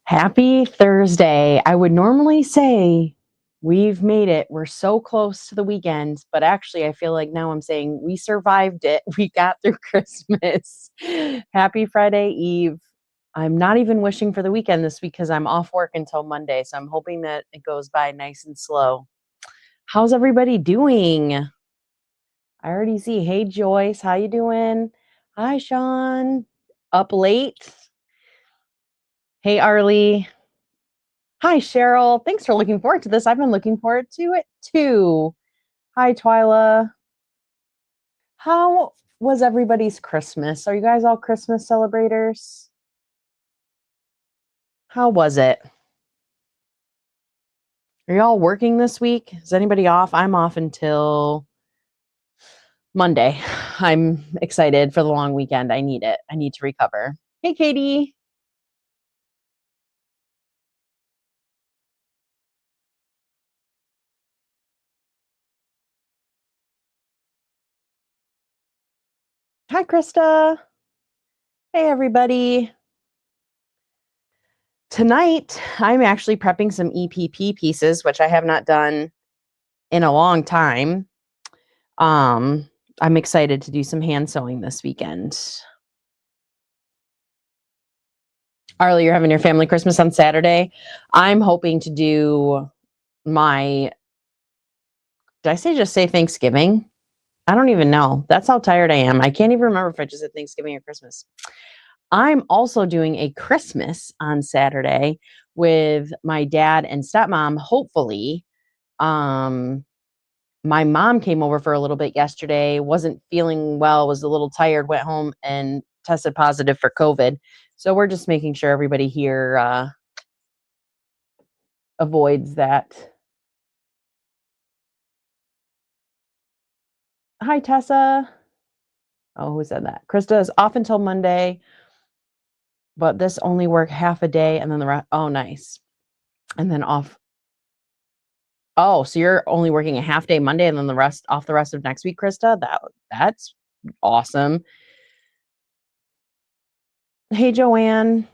Happy Thursday. I would normally say we've made it. We're so close to the weekend, but actually, I feel like now I'm saying we survived it. We got through Christmas. Happy Friday Eve. I'm not even wishing for the weekend this week because I'm off work until Monday. So I'm hoping that it goes by nice and slow. How's everybody doing? I already see. Hey, Joyce, how you doing? Hi, Sean. Up late? Hey, Arlie. Hi, Cheryl. Thanks for looking forward to this. I've been looking forward to it too. Hi, Twyla. How was everybody's Christmas? Are you guys all Christmas celebrators? How was it? Are y'all working this week? Is anybody off? I'm off until Monday. I'm excited for the long weekend. I need it. I need to recover. Hey, Katie. Hi, Krista. Hey, everybody. Tonight, I'm actually prepping some EPP pieces, which I have not done in a long time. I'm excited to do some hand sewing this weekend. Arlie, you're having your family Christmas on Saturday. I'm hoping to do did I just say Thanksgiving? I don't even know. That's how tired I am. I can't even remember if I just said Thanksgiving or Christmas. I'm also doing a Christmas on Saturday with my dad and stepmom, hopefully. My mom came over for a little bit yesterday, wasn't feeling well, was a little tired, went home and tested positive for COVID. So we're just making sure everybody here avoids that. Hi, Tessa. Oh, who said that? Krista is off until Monday, but this only work half a day and then the rest. Oh, nice. And then off. Oh, so you're only working a half day Monday and then the rest of next week, Krista? That's awesome. Hey, Joanne.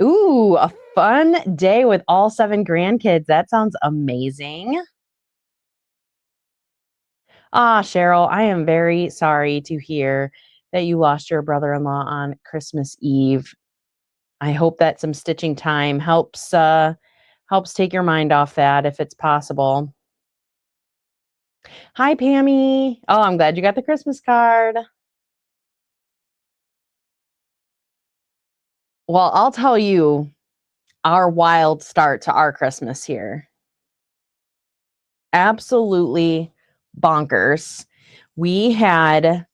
Ooh, a fun day with all 7 grandkids. That sounds amazing. Ah, Cheryl, I am very sorry to hear that you lost your brother-in-law on Christmas Eve. I hope that some stitching time helps take your mind off that if it's possible. Hi, Pammy. Oh, I'm glad you got the Christmas card. Well, I'll tell you our wild start to our Christmas here. Absolutely bonkers. We got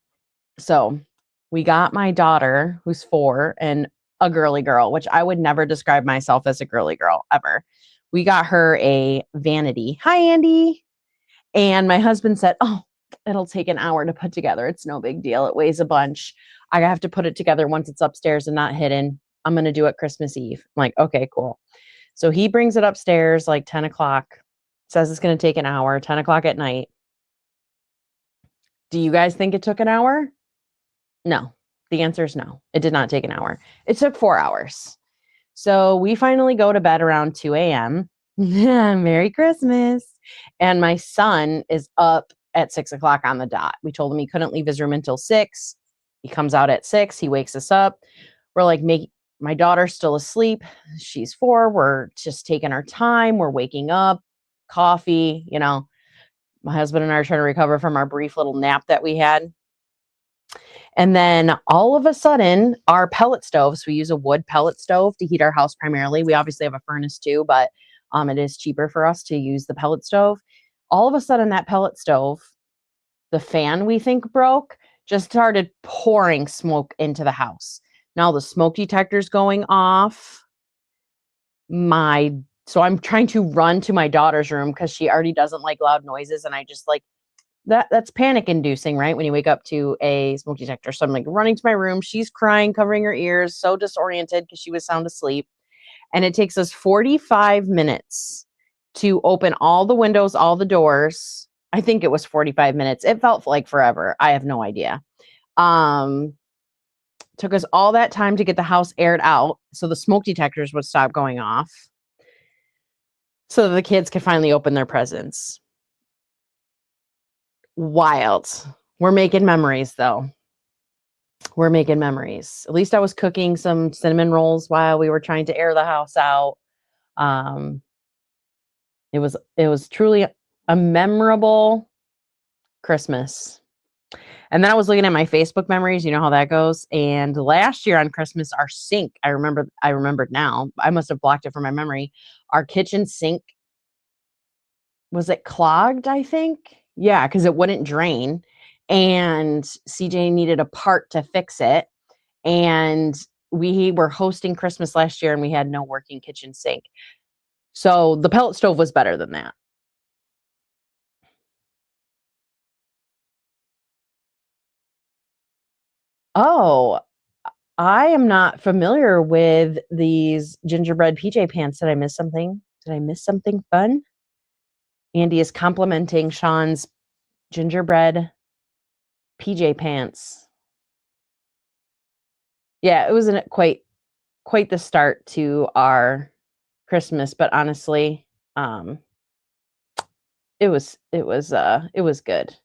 my daughter, who's 4, and a girly girl, which I would never describe myself as a girly girl ever. We got her a vanity. Hi, Andy. And my husband said, "Oh, it'll take an hour to put together. It's no big deal. It weighs a bunch. I have to put it together once it's upstairs and not hidden. I'm going to do it Christmas Eve." I'm like, okay, cool. So he brings it upstairs like 10 o'clock, says it's going to take an hour, 10 o'clock at night. Do you guys think it took an hour? No. The answer is no. It did not take an hour. It took 4 hours. So we finally go to bed around 2 a.m. Merry Christmas. And my son is up at 6 o'clock on the dot. We told him he couldn't leave his room until 6. He comes out at 6. He wakes us up. We're like, my daughter's still asleep. She's 4. We're just taking our time. We're waking up, coffee, my husband and I are trying to recover from our brief little nap that we had. And then all of a sudden, our pellet stoves, we use a wood pellet stove to heat our house primarily. We obviously have a furnace too, but it is cheaper for us to use the pellet stove. All of a sudden, that pellet stove, the fan we think broke, just started pouring smoke into the house. Now the smoke detector's going off. So I'm trying to run to my daughter's room because she already doesn't like loud noises, and I just like that's panic inducing, right? When you wake up to a smoke detector. So I'm like running to my room. She's crying, covering her ears, so disoriented because she was sound asleep. And it takes us 45 minutes to open all the windows, all the doors. I think it was 45 minutes. It felt like forever. I have no idea. Took us all that time to get the house aired out so the smoke detectors would stop going off so that the kids could finally open their presents. Wild. We're making memories, though. We're making memories. At least I was cooking some cinnamon rolls while we were trying to air the house out. It was truly a memorable Christmas. And then I was looking at my Facebook memories, you know how that goes. And last year on Christmas, our sink, I remembered now. I must have blocked it from my memory. Our kitchen sink, was it clogged, I think? Yeah, because it wouldn't drain. And CJ needed a part to fix it. And we were hosting Christmas last year and we had no working kitchen sink. So the pellet stove was better than that. Oh, I am not familiar with these gingerbread PJ pants. Did I miss something? Did I miss something fun? Andy is complimenting Sean's gingerbread PJ pants. Yeah, it wasn't quite the start to our Christmas, but honestly, it was good.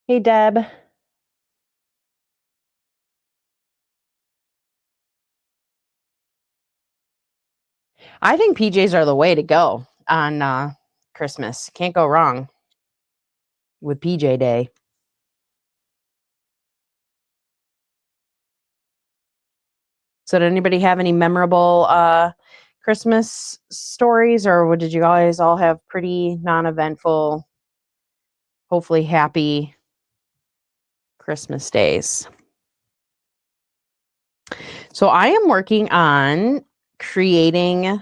Hey Deb. I think PJs are the way to go on Christmas. Can't go wrong with PJ Day. So did anybody have any memorable Christmas stories, or did you guys all have pretty non-eventful, hopefully happy Christmas days? So I am working on creating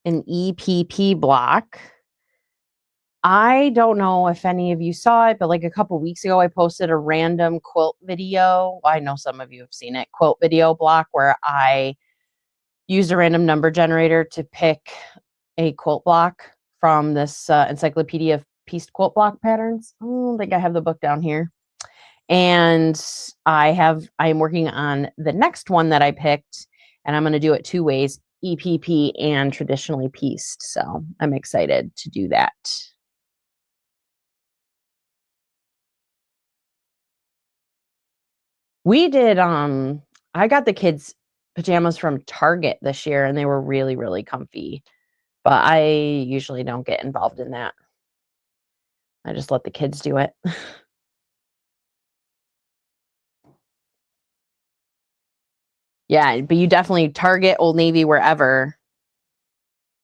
an EPP block. I don't know if any of you saw it, but like a couple weeks ago, I posted a random quilt video. I know some of you have seen it, quilt video block, where I used a random number generator to pick a quilt block from this encyclopedia of pieced quilt block patterns. I don't think I have the book down here. And I'm working on the next one that I picked, and I'm going to do it two ways, EPP and traditionally pieced. So I'm excited to do that. We did, I got the kids pajamas from Target this year and they were really, really comfy, but I usually don't get involved in that. I just let the kids do it. Yeah, but you definitely Target, Old Navy, wherever,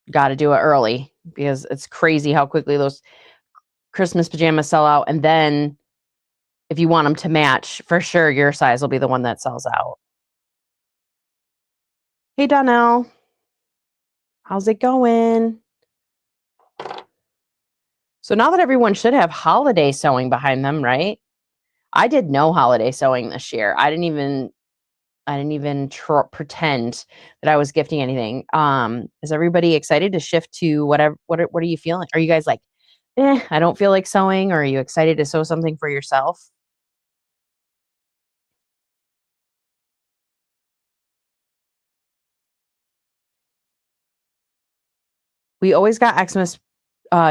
got to do it early because it's crazy how quickly those Christmas pajamas sell out. And then if you want them to match, for sure, your size will be the one that sells out. Hey, Donnell. How's it going? So now that everyone should have holiday sewing behind them, right? I did no holiday sewing this year. I didn't even pretend that I was gifting anything. Is everybody excited to shift to whatever? What are you feeling? Are you guys like, I don't feel like sewing, or are you excited to sew something for yourself? We always got Xmas.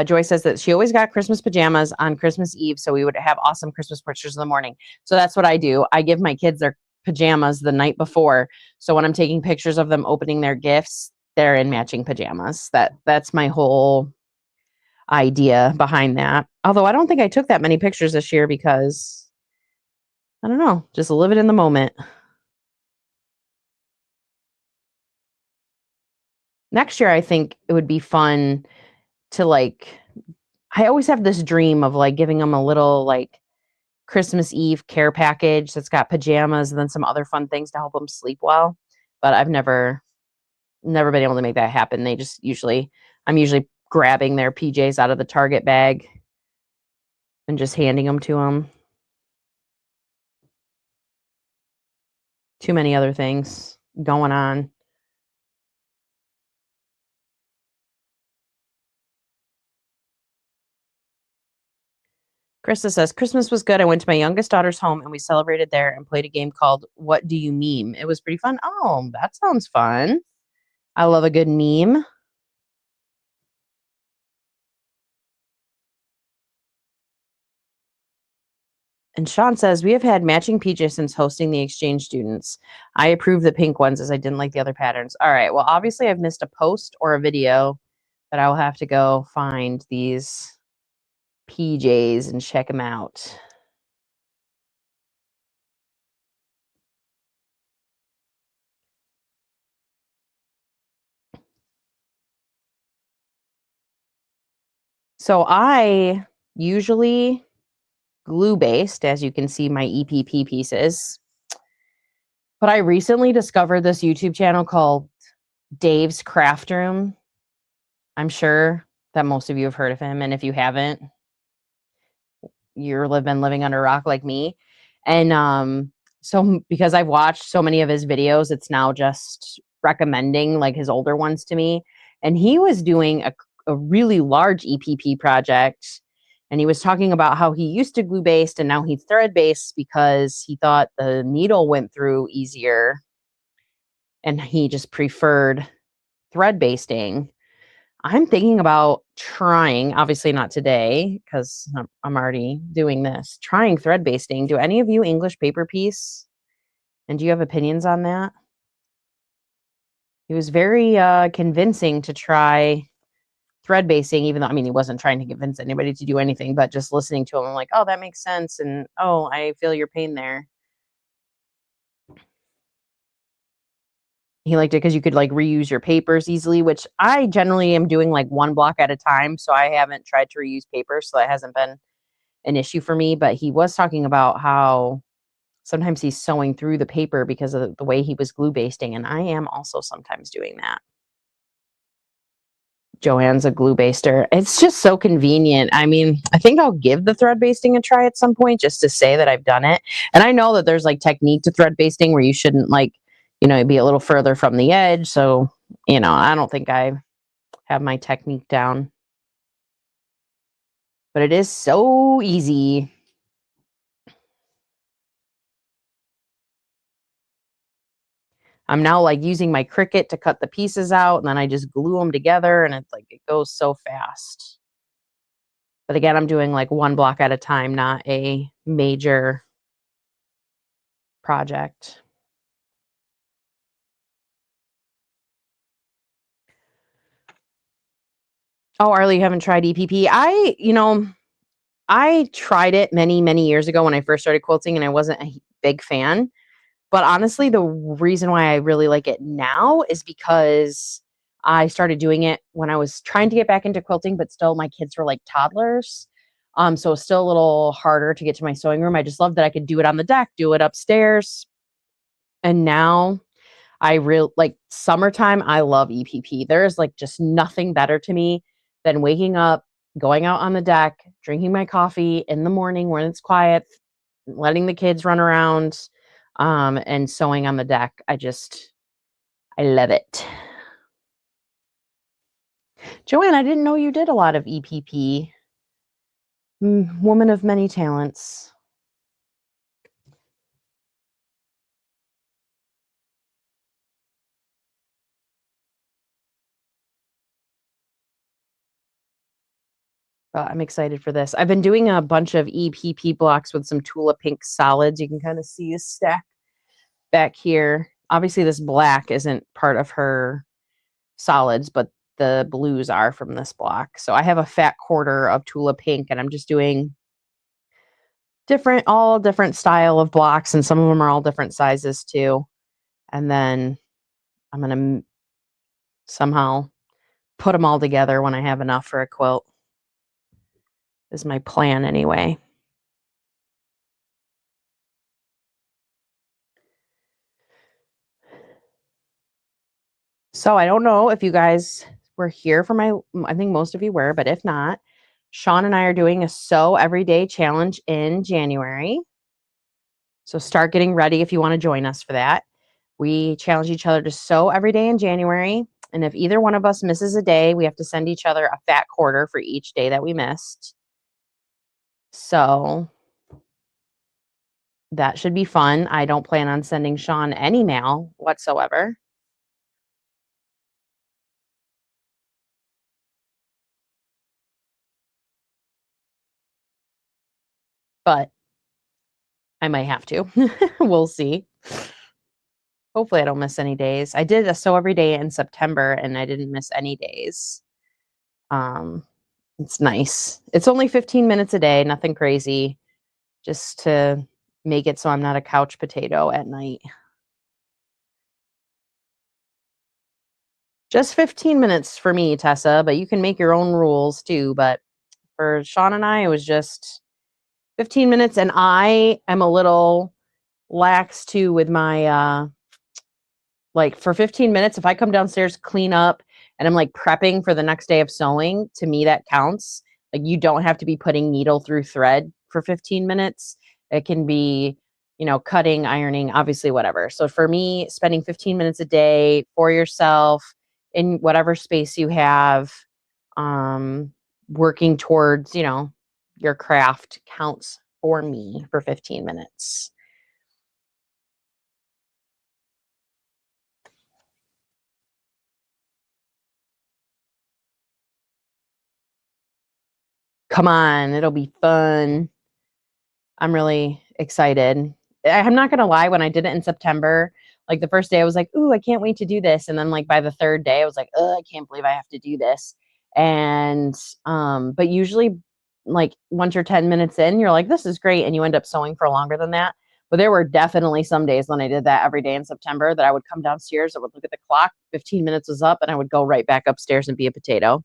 Joy says that she always got Christmas pajamas on Christmas Eve, so we would have awesome Christmas pictures in the morning. So that's what I do. I give my kids their pajamas the night before, so when I'm taking pictures of them opening their gifts, they're in matching pajamas. That's my whole idea behind that. Although I don't think I took that many pictures this year because I don't know, just live it in the moment. Next year, I think it would be fun to I always have this dream of giving them a little Christmas Eve care package that's got pajamas and then some other fun things to help them sleep well. But I've never been able to make that happen. I'm usually grabbing their PJs out of the Target bag and just handing them to them. Too many other things going on. Krista says, Christmas was good. I went to my youngest daughter's home and we celebrated there and played a game called What Do You Meme? It was pretty fun. Oh, that sounds fun. I love a good meme. And Sean says, we have had matching PJs since hosting the exchange students. I approve the pink ones as I didn't like the other patterns. All right. Well, obviously I've missed a post or a video, but I will have to go find these PJs and check them out. So I usually glue based, as you can see my EPP pieces. But I recently discovered this YouTube channel called Dave's Craft Room. I'm sure that most of you have heard of him. And if you haven't, you've been living under a rock like me. And so because I've watched so many of his videos, it's now just recommending like his older ones to me. And he was doing a really large EPP project. And he was talking about how he used to glue based and now he's thread based because he thought the needle went through easier and he just preferred thread basting. I'm thinking about trying, obviously not today because I'm already doing this, trying thread basting. Do any of you English paper piece? And do you have opinions on that? He was very convincing to try thread basting, even though, I mean, he wasn't trying to convince anybody to do anything, but just listening to him, I'm like, oh, that makes sense. And oh, I feel your pain there. He liked it because you could like reuse your papers easily, which I generally am doing like one block at a time. So I haven't tried to reuse papers. So that hasn't been an issue for me. But he was talking about how sometimes he's sewing through the paper because of the way he was glue basting. And I am also sometimes doing that. Joanne's a glue baster. It's just so convenient. I mean, I think I'll give the thread basting a try at some point just to say that I've done it. And I know that there's like technique to thread basting where you shouldn't like, be a little further from the edge. So, I don't think I have my technique down. But it is so easy. I'm now like using my Cricut to cut the pieces out and then I just glue them together and it's like it goes so fast. But again, I'm doing like one block at a time, not a major project. Oh, Arlie, you haven't tried EPP? I tried it many, many years ago when I first started quilting and I wasn't a big fan. But honestly, the reason why I really like it now is because I started doing it when I was trying to get back into quilting, but still my kids were like toddlers. So it's still a little harder to get to my sewing room. I just loved that I could do it on the deck, do it upstairs. And now I really like summertime. I love EPP. There is like just nothing better to me than waking up, going out on the deck, drinking my coffee in the morning when it's quiet, letting the kids run around, and sewing on the deck. I love it. Joanne, I didn't know you did a lot of EPP. Woman of many talents. I'm excited for this. I've been doing a bunch of EPP blocks with some Tula Pink solids. You can kind of see a stack back here. Obviously, this black isn't part of her solids, but the blues are from this block. So I have a fat quarter of Tula Pink, and I'm just doing all different style of blocks, and some of them are all different sizes too. And then I'm going to somehow put them all together when I have enough for a quilt. Is my plan anyway. So I don't know if you guys were here for I think most of you were, but if not, Sean and I are doing a Sew Everyday Challenge in January. So start getting ready if you want to join us for that. We challenge each other to sew every day in January. And if either one of us misses a day, we have to send each other a fat quarter for each day that we missed. So that should be fun. I don't plan on sending Sean any mail whatsoever. But I might have to. We'll see. Hopefully I don't miss any days. I did a sew every day in September and I didn't miss any days. Um, it's nice. It's only 15 minutes a day, nothing crazy, just to make it so I'm not a couch potato at night. Just 15 minutes for me, Tessa, but you can make your own rules too. But for Sean and I, it was just 15 minutes. And I am a little lax too with my like for 15 minutes, if I come downstairs, clean up, and I'm like prepping for the next day of sewing, to me that counts. Like you don't have to be putting needle through thread for 15 minutes. It can be, cutting, ironing, obviously whatever. So for me, spending 15 minutes a day for yourself in whatever space you have, working towards, your craft counts for me for 15 minutes. Come on, it'll be fun. I'm really excited. I'm not gonna lie, when I did it in September, like the first day I was like, "Ooh, I can't wait to do this." And then like by the third day, I was like, "Oh, I can't believe I have to do this." And but usually like once you're 10 minutes in, you're like, "This is great," and you end up sewing for longer than that. But there were definitely some days when I did that every day in September that I would come downstairs, I would look at the clock, 15 minutes was up, and I would go right back upstairs and be a potato.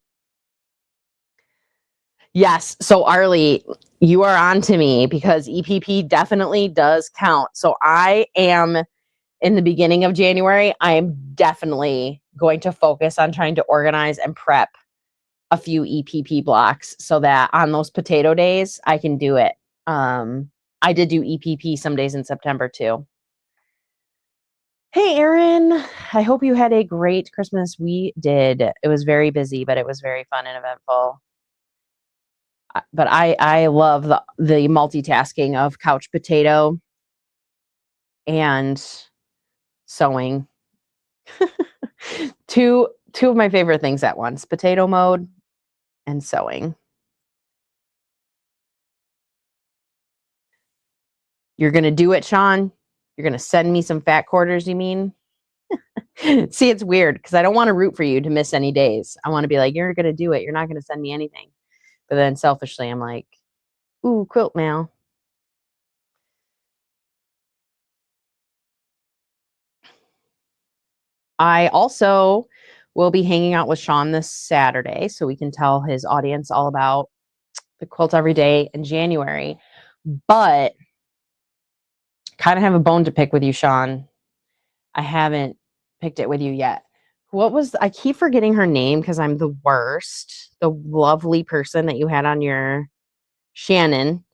Yes. So Arlie, you are on to me because EPP definitely does count. So I am in the beginning of January, I am definitely going to focus on trying to organize and prep a few EPP blocks so that on those potato days I can do it. I did do EPP some days in September too. Hey Erin, I hope you had a great Christmas. We did. It was very busy, but it was very fun and eventful. But I love the multitasking of couch potato and sewing. Two of my favorite things at once: potato mode and sewing. You're gonna do it, Sean. You're gonna send me some fat quarters, you mean? See, it's weird because I don't want to root for you to miss any days. I want to be like, you're gonna do it. You're not gonna send me anything. But then selfishly, I'm like, ooh, quilt mail. I also will be hanging out with Sean this Saturday so we can tell his audience all about the quilt every day in January. But kind of have a bone to pick with you, Sean. I haven't picked it with you yet. I keep forgetting her name because I'm the worst. The lovely person that you had on your Shannon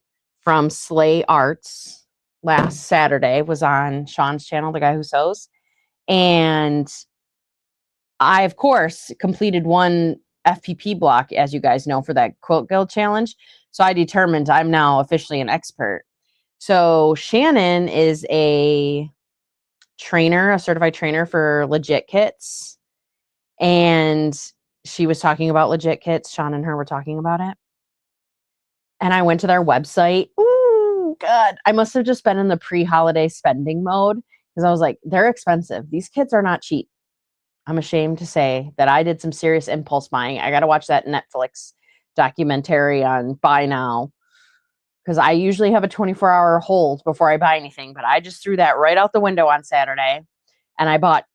from Slay Arts last Saturday was on Sean's channel, the guy who sews. And I, of course, completed one FPP block, as you guys know, for that Quilt Guild challenge. So I determined I'm now officially an expert. So Shannon is a trainer, a certified trainer for legit kits. And she was talking about legit kits. Sean and her were talking about it. And I went to their website. Ooh, God. I must have just been in the pre-holiday spending mode because I was like, they're expensive. These kits are not cheap. I'm ashamed to say that I did some serious impulse buying. I got to watch that Netflix documentary on buy now because I usually have a 24-hour hold before I buy anything. But I just threw that right out the window on Saturday and I bought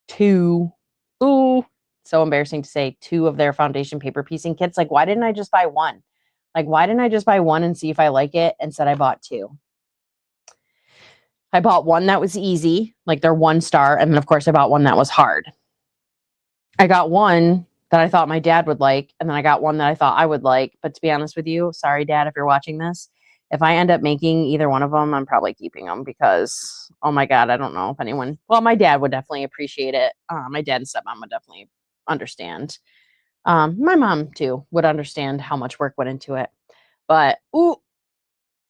two. Ooh, so embarrassing to say, two of their foundation paper piecing kits. Like, why didn't I just buy one? Like, why didn't I just buy one and see if I like it? Instead, I bought two. I bought one that was easy, like they're 1 star. And then, of course, I bought one that was hard. I got one that I thought my dad would like. And then I got one that I thought I would like. But to be honest with you, sorry, Dad, if you're watching this, if I end up making either one of them, I'm probably keeping them because, oh my God, I don't know if anyone, well, my dad would definitely appreciate it. My dad and stepmom would definitely understand. My mom too would understand how much work went into it. But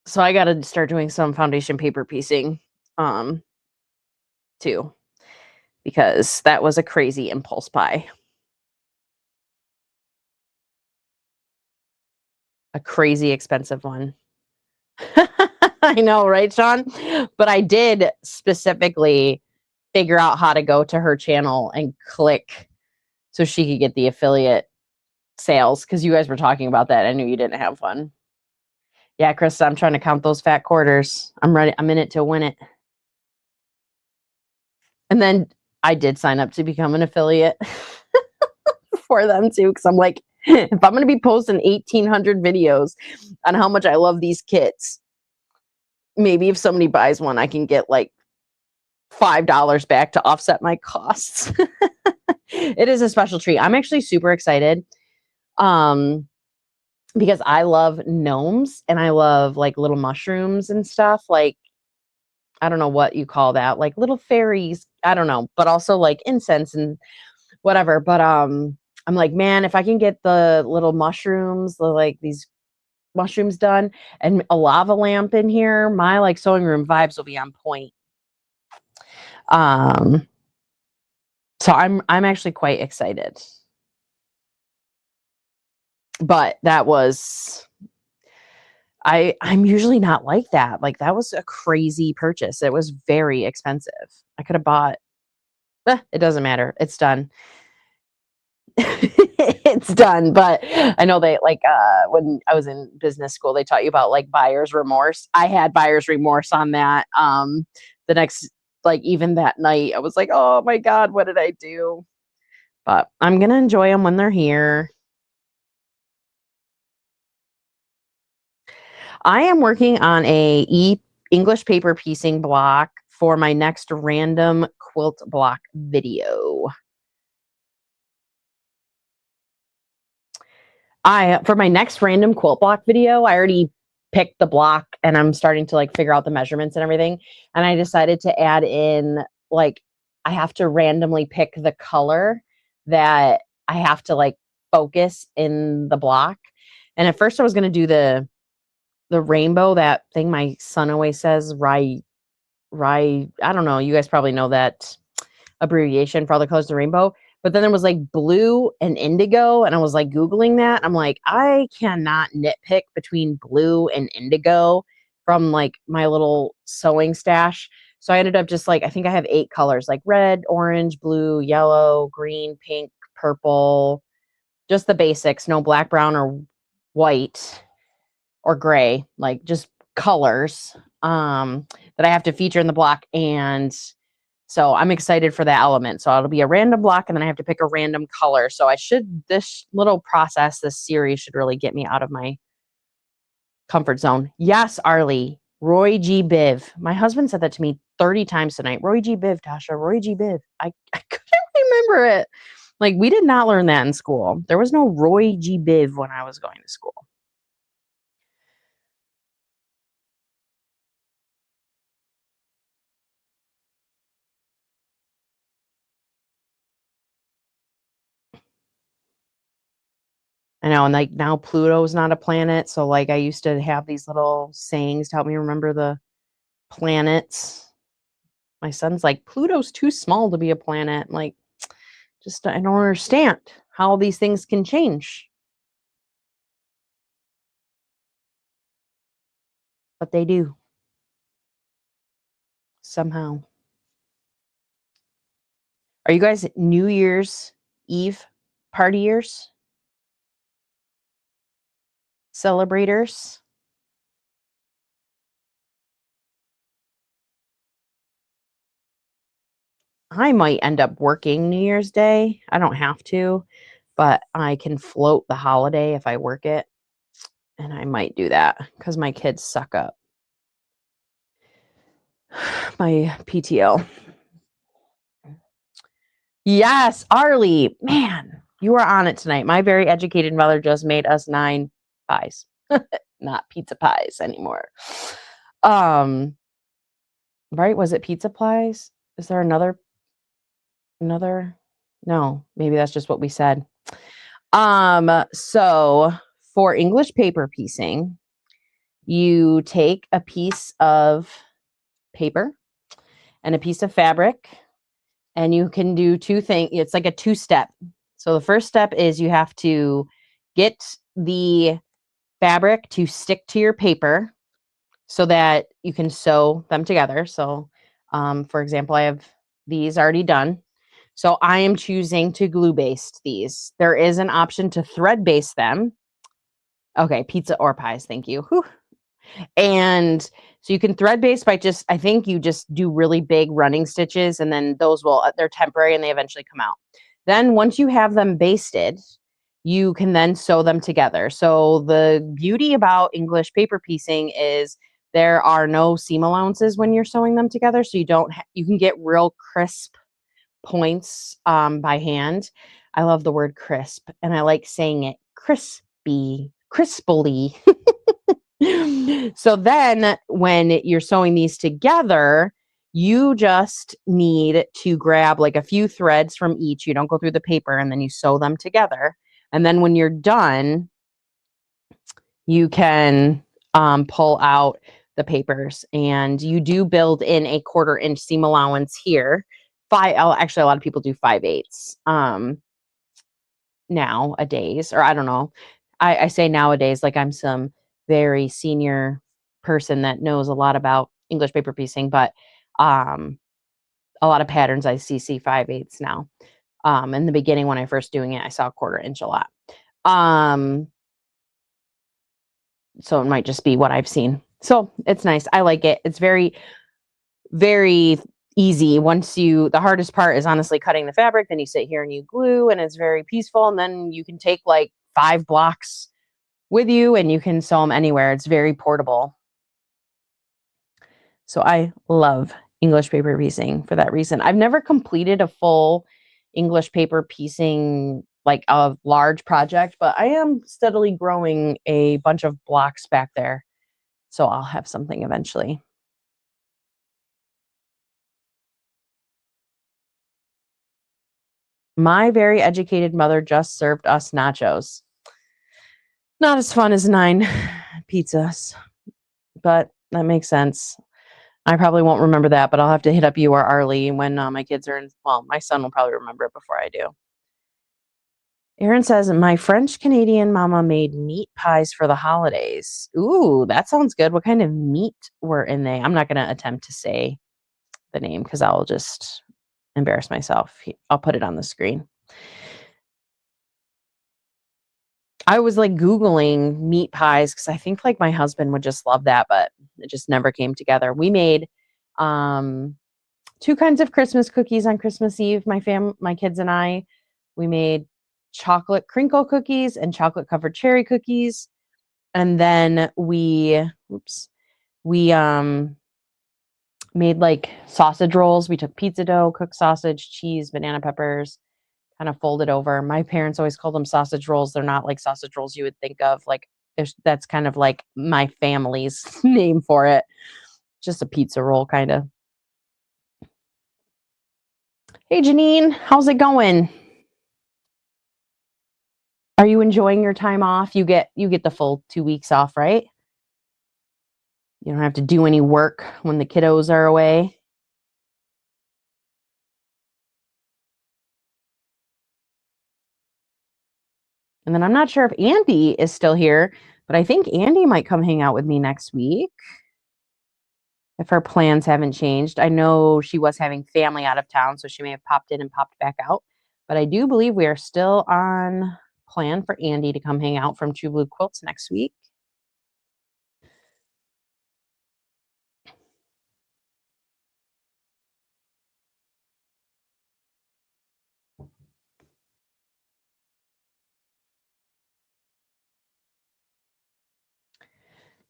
so I got to start doing some foundation paper piecing too, because that was a crazy impulse buy. A crazy expensive one. I know, right, Sean? But I did specifically figure out how to go to her channel and click so she could get the affiliate sales, because you guys were talking about that. I knew you didn't have one. Yeah, Chris, I'm trying to count those fat quarters. I'm ready. I'm in it to win it. And then I did sign up to become an affiliate for them too, because I'm like, if I'm going to be posting 1,800 videos on how much I love these kits, maybe if somebody buys one, I can get like $5 back to offset my costs. It is a special treat. I'm actually super excited because I love gnomes and I love like little mushrooms and stuff. Like, I don't know what you call that, like little fairies. I don't know, but also like incense and whatever. But I'm like, man, if I can get the little mushrooms, like these mushrooms done and a lava lamp in here, my like sewing room vibes will be on point. So I'm actually quite excited. But that was I'm usually not like that. Like that was a crazy purchase. It was very expensive. I could have bought it doesn't matter. It's done. It's done. But I know they like when I was in business school, they taught you about like buyer's remorse. I had buyer's remorse on that. The next, like even that night, I was like, oh my God, what did I do? But I'm gonna enjoy them when they're here. I am working on a English paper piecing block for my next random quilt block video. For my next random quilt block video, I already picked the block and I'm starting to like figure out the measurements and everything. And I decided to add in like I have to randomly pick the color that I have to like focus in the block. And at first I was going to do the rainbow, that thing my son always says, I don't know, you guys probably know that abbreviation for all the colors of the rainbow. But then there was like blue and indigo, and I was like Googling that. I'm like, I cannot nitpick between blue and indigo from like my little sewing stash. So I ended up just like, I think I have 8 colors, like red, orange, blue, yellow, green, pink, purple, just the basics, no black, brown, or white or gray, like just colors that I have to feature in the block. And so I'm excited for that element. So it'll be a random block and then I have to pick a random color. So this little process, this series should really get me out of my comfort zone. Yes, Arlie, Roy G. Biv. My husband said that to me 30 times tonight. Roy G. Biv, Tasha, Roy G. Biv. I couldn't remember it. Like we did not learn that in school. There was no Roy G. Biv when I was going to school. I know, and like now Pluto's not a planet. So like I used to have these little sayings to help me remember the planets. My son's like, Pluto's too small to be a planet. I'm like, just I don't understand how these things can change. But they do. Somehow. Are you guys New Year's Eve partiers? Celebrators? I might end up working New Year's Day. I don't have to, but I can float the holiday if I work it. And I might do that because my kids suck up my PTO. Yes, Arlie, man, you are on it tonight. My very educated mother just made us 9 pies, not pizza pies anymore. Right? Was it pizza pies? Is there another? No, maybe that's just what we said. So for English paper piecing, You take a piece of paper and a piece of fabric, and you can do two things. It's like a two-step. So the first step is you have to get the fabric to stick to your paper so that you can sew them together. So, for example, I have these already done. So I am choosing to glue baste these. There is an option to thread baste them. Okay, pizza or pies, thank you. Whew. And so you can thread baste by just, I think you just do really big running stitches, and then those will, they're temporary and they eventually come out. Then once you have them basted, you can then sew them together. So the beauty about English paper piecing is there are no seam allowances when you're sewing them together. So you don't, you can get real crisp points by hand. I love the word crisp, and I like saying it crisply. So then when you're sewing these together, you just need to grab like a few threads from each. You don't go through the paper, and then you sew them together. And then when you're done, you can pull out the papers, and you do build in a 1/4 inch seam allowance here. Actually, a lot of people do 5/8 nowadays, or I don't know. I say nowadays like I'm some very senior person that knows a lot about English paper piecing, but um, a lot of patterns I see 5/8 now. In the beginning, when I first doing it, I saw 1/4 inch a lot. So it might just be what I've seen. So it's nice. I like it. It's very, very easy. The hardest part is honestly cutting the fabric. Then you sit here and you glue, and it's very peaceful. And then you can take like 5 blocks with you and you can sew them anywhere. It's very portable. So I love English paper piecing for that reason. I've never completed a full English paper piecing, like a large project, but I am steadily growing a bunch of blocks back there. So I'll have something eventually. My very educated mother just served us nachos. Not as fun as 9 pizzas, but that makes sense. I probably won't remember that, but I'll have to hit up you or Arlie when my kids are in. Well, my son will probably remember it before I do. Aaron says, my French Canadian mama made meat pies for the holidays. Ooh, that sounds good. What kind of meat were in they? I'm not going to attempt to say the name because I'll just embarrass myself. I'll put it on the screen. I was like Googling meat pies because I think like my husband would just love that, but it just never came together. We made um, 2 kinds of Christmas cookies on Christmas Eve. My kids and I, we made chocolate crinkle cookies and chocolate covered cherry cookies. And then we made like sausage rolls. We took pizza dough, cooked sausage, cheese, banana peppers, kind of folded over. My parents always called them sausage rolls. They're not like sausage rolls you would think of. Like that's kind of like my family's name for it. Just a pizza roll, kind of. Hey, Janine, how's it going? Are you enjoying your time off? You get the full 2 weeks off, right? You don't have to do any work when the kiddos are away. And then I'm not sure if Andy is still here, but I think Andy might come hang out with me next week if her plans haven't changed. I know she was having family out of town, so she may have popped in and popped back out. But I do believe we are still on plan for Andy to come hang out from True Blue Quilts next week.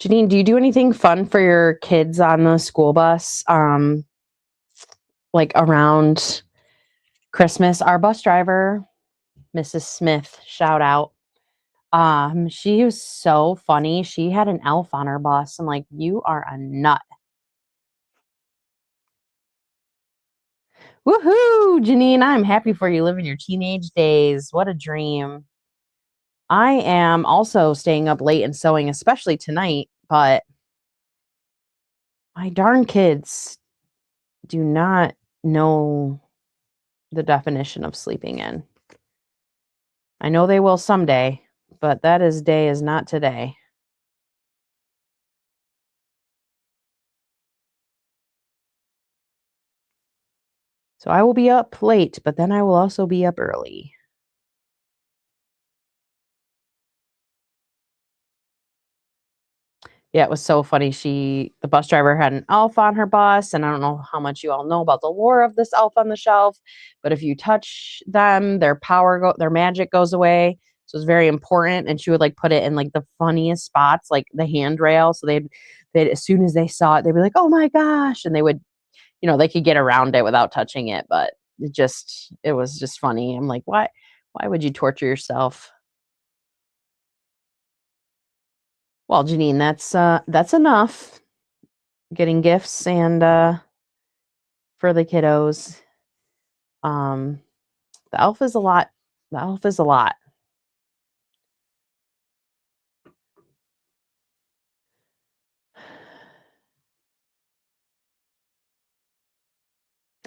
Janine, do you do anything fun for your kids on the school bus? Like around Christmas? Our bus driver, Mrs. Smith, shout out. She was so funny. She had an elf on her bus. I'm like, you are a nut. Woohoo, Janine! I'm happy for you living your teenage days. What a dream. I am also staying up late and sewing, especially tonight, but my darn kids do not know the definition of sleeping in. I know they will someday, but that is day is not today. So I will be up late, but then I will also be up early. Yeah, it was so funny. The bus driver had an elf on her bus, and I don't know how much you all know about the lore of this elf on the shelf, but if you touch them, their magic goes away. So it's very important. And she would like put it in like the funniest spots, like the handrail. So they'd as soon as they saw it, they'd be like, "Oh my gosh!" And they would, they could get around it without touching it, but it was just funny. I'm like, why would you torture yourself? Well, Janine, that's enough getting gifts and for the kiddos. Um, the elf is a lot. The elf is a lot.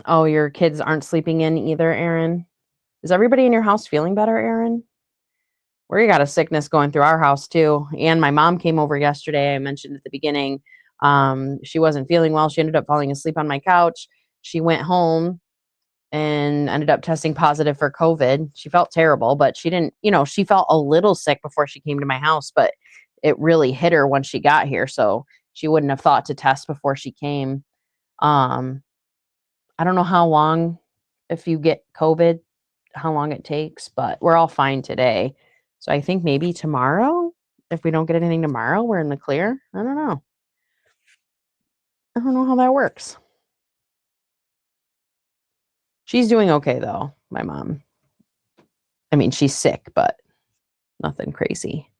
Oh, your kids aren't sleeping in either, Aaron. Is everybody in your house feeling better, Aaron? We got a sickness going through our house too. And my mom came over yesterday. I mentioned at the beginning. She wasn't feeling well. She ended up falling asleep on my couch. She went home and ended up testing positive for COVID. She felt terrible, but she didn't, she felt a little sick before she came to my house, but it really hit her when she got here. So she wouldn't have thought to test before she came. Um, I don't know how long, if you get COVID, how long it takes, but we're all fine today. So I think maybe tomorrow, if we don't get anything tomorrow, we're in the clear. I don't know. I don't know how that works. She's doing okay though, my mom. I mean, she's sick, but nothing crazy.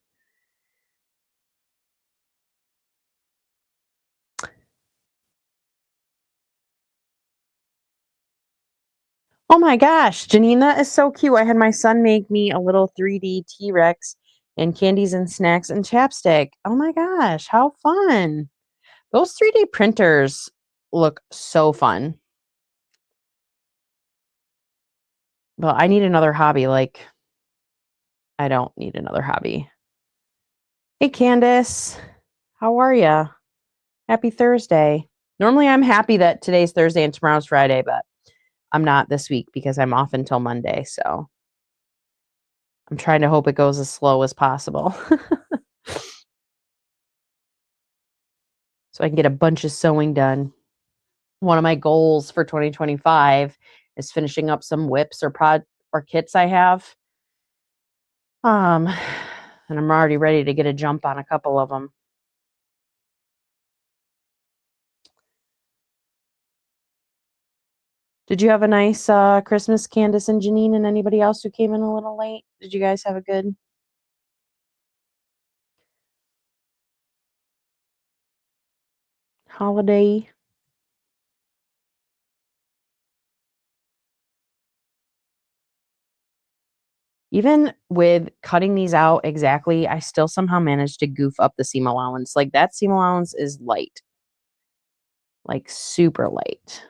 Oh my gosh, Janine, that is so cute. I had my son make me a little 3D T-Rex and candies and snacks and chapstick. Oh my gosh, how fun. Those 3D printers look so fun. But I need another hobby. Like, I don't need another hobby. Hey, Candace, how are ya? Happy Thursday. Normally, I'm happy that today's Thursday and tomorrow's Friday, but I'm not this week because I'm off until Monday. So I'm trying to hope it goes as slow as possible. So I can get a bunch of sewing done. One of my goals for 2025 is finishing up some whips or kits I have. And I'm already ready to get a jump on a couple of them. Did you have a nice Christmas, Candace and Janine, and anybody else who came in a little late? Did you guys have a good holiday? Even with cutting these out exactly, I still somehow managed to goof up the seam allowance. Like that seam allowance is light, like super light.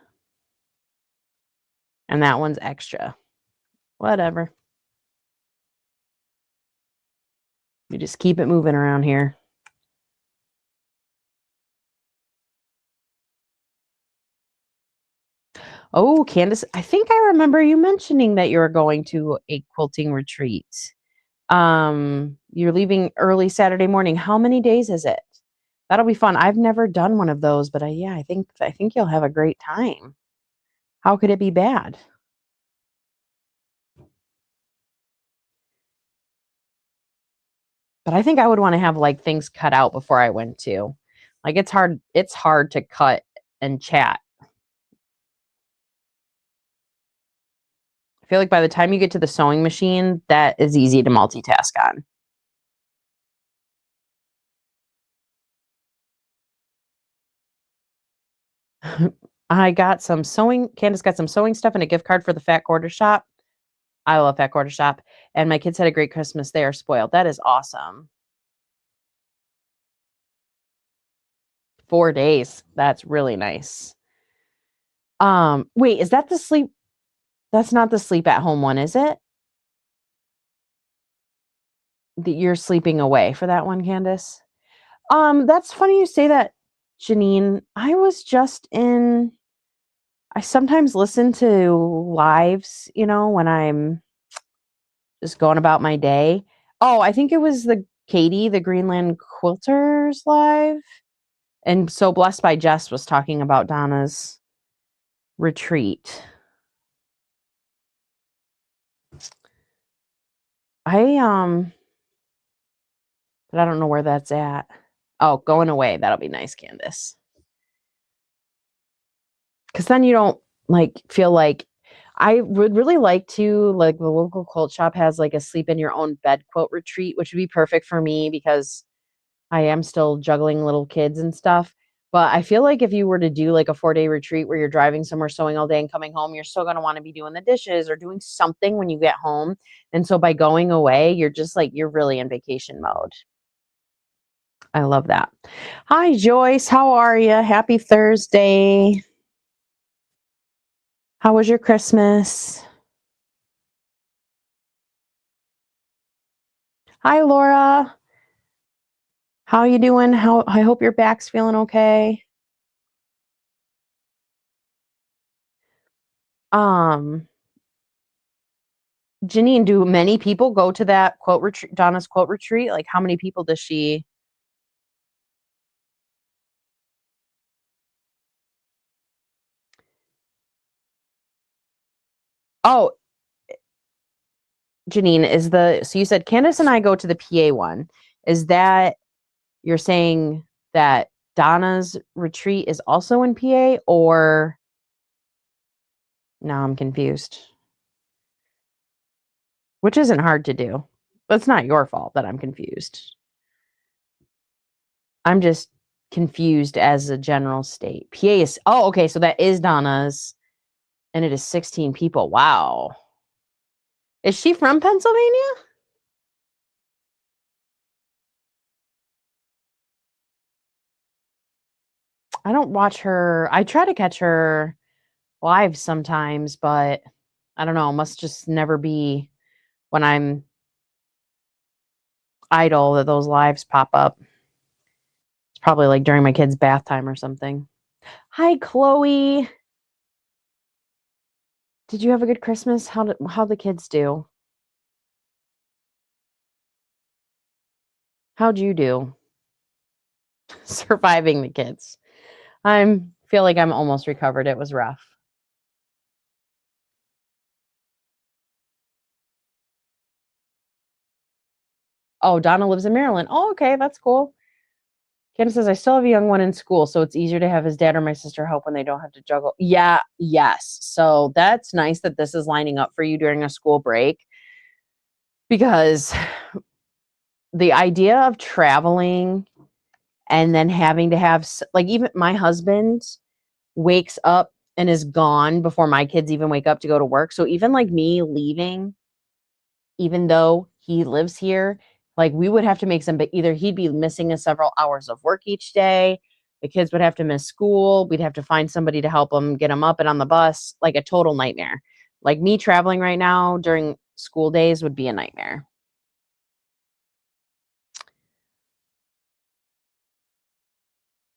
And that one's extra. Whatever. We just keep it moving around here. Oh, Candace, I think I remember you mentioning that you were going to a quilting retreat. You're leaving early Saturday morning. How many days is it? That'll be fun. I've never done one of those, but yeah, I think you'll have a great time. How could it be bad? But I think I would want to have like things cut out before I went to. Like it's hard to cut and chat. I feel like by the time you get to the sewing machine, that is easy to multitask on. I got some sewing. Candace got some sewing stuff and a gift card for the Fat Quarter Shop. I love Fat Quarter Shop, and my kids had a great Christmas. They are spoiled. That is awesome. 4 days. That's really nice. Wait, is that the sleep? That's not the sleep at home one, is it? That you're sleeping away for that one, Candace? That's funny you say that, Janine. I sometimes listen to lives, when I'm just going about my day. Oh, I think it was the Katie, the Greenland Quilters live. And So Blessed by Jess was talking about Donna's retreat. I but I don't know where that's at. Oh, going away. That'll be nice, Candace. Because then you don't feel like I would really like to the local quilt shop has a sleep in your own bed quilt retreat, which would be perfect for me because I am still juggling little kids and stuff. But I feel like if you were to do a 4-day retreat where you're driving somewhere, sewing all day and coming home, you're still going to want to be doing the dishes or doing something when you get home. And so by going away, you're just you're really in vacation mode. I love that. Hi, Joyce. How are you? Happy Thursday. How was your Christmas? Hi, Laura. How you doing? I hope your back's feeling okay. Janine, do many people go to that quote retreat, Donna's quote retreat? How many people does she? Oh, Janine, so you said Candace and I go to the PA one. Is that you're saying that Donna's retreat is also in PA, or now I'm confused? Which isn't hard to do. That's not your fault that I'm confused. I'm just confused as a general state. PA is, oh, okay, so that is Donna's, and it is 16 people. Wow. Is she from Pennsylvania? I don't watch her. I try to catch her live sometimes, but I don't know. Must just never be when I'm idle that those lives pop up. It's probably during my kid's bath time or something. Hi, Chloe. Did you have a good Christmas? How the kids do? How'd you do? Surviving the kids. I feel like I'm almost recovered. It was rough. Oh, Donna lives in Maryland. Oh, okay, that's cool. Kim says, I still have a young one in school, so it's easier to have his dad or my sister help when they don't have to juggle. Yeah, yes. So that's nice that this is lining up for you during a school break, because the idea of traveling and then having to have, even my husband wakes up and is gone before my kids even wake up to go to work. So even me leaving, even though he lives here, we would have to make some, but either he'd be missing several hours of work each day. The kids would have to miss school. We'd have to find somebody to help them get them up and on the bus, a total nightmare. Me traveling right now during school days would be a nightmare.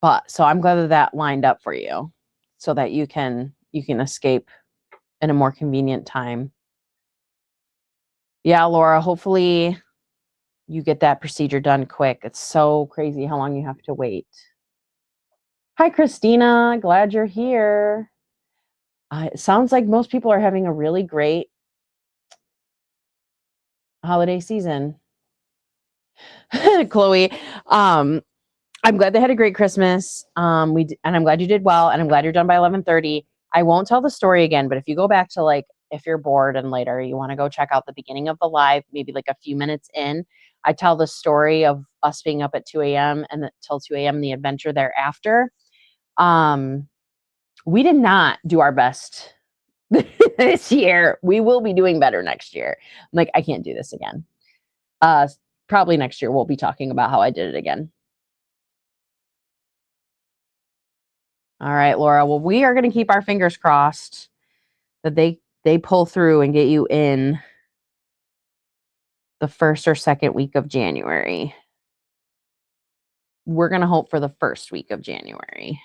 But so I'm glad that lined up for you so that you can escape in a more convenient time. Yeah, Laura, hopefully you get that procedure done quick. It's so crazy how long you have to wait. Hi, Christina. Glad you're here. It sounds like most people are having a really great holiday season. Chloe, I'm glad they had a great Christmas. And I'm glad you did well, and I'm glad you're done by 11:30. I won't tell the story again, but if you go back to if you're bored and later you want to go check out the beginning of the live, maybe a few minutes in, I tell the story of us being up at 2 a.m. and till 2 a.m. the adventure thereafter. We did not do our best this year. We will be doing better next year. I'm like, I can't do this again. Probably next year we'll be talking about how I did it again. All right, Laura. Well, we are going to keep our fingers crossed that they pull through and get you in the first or second week of January. We're going to hope for the first week of January.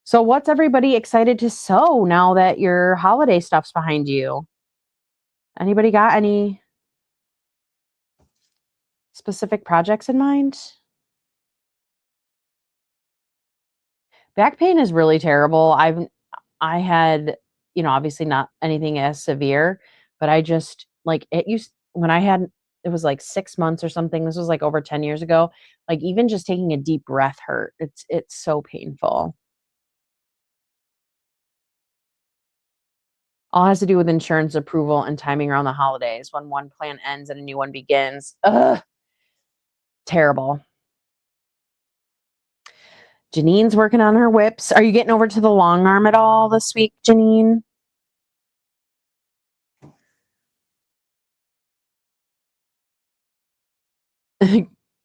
So what's everybody excited to sew now that your holiday stuff's behind you? Anybody got any specific projects in mind? Back pain is really terrible. I had, obviously not anything as severe, but I just like it used when I had it was like 6 months or something. This was like over 10 years ago. Like even just taking a deep breath hurt. It's so painful. All has to do with insurance approval and timing around the holidays when one plan ends and a new one begins. Ugh, terrible. Janine's working on her whips. Are you getting over to the long arm at all this week, Janine?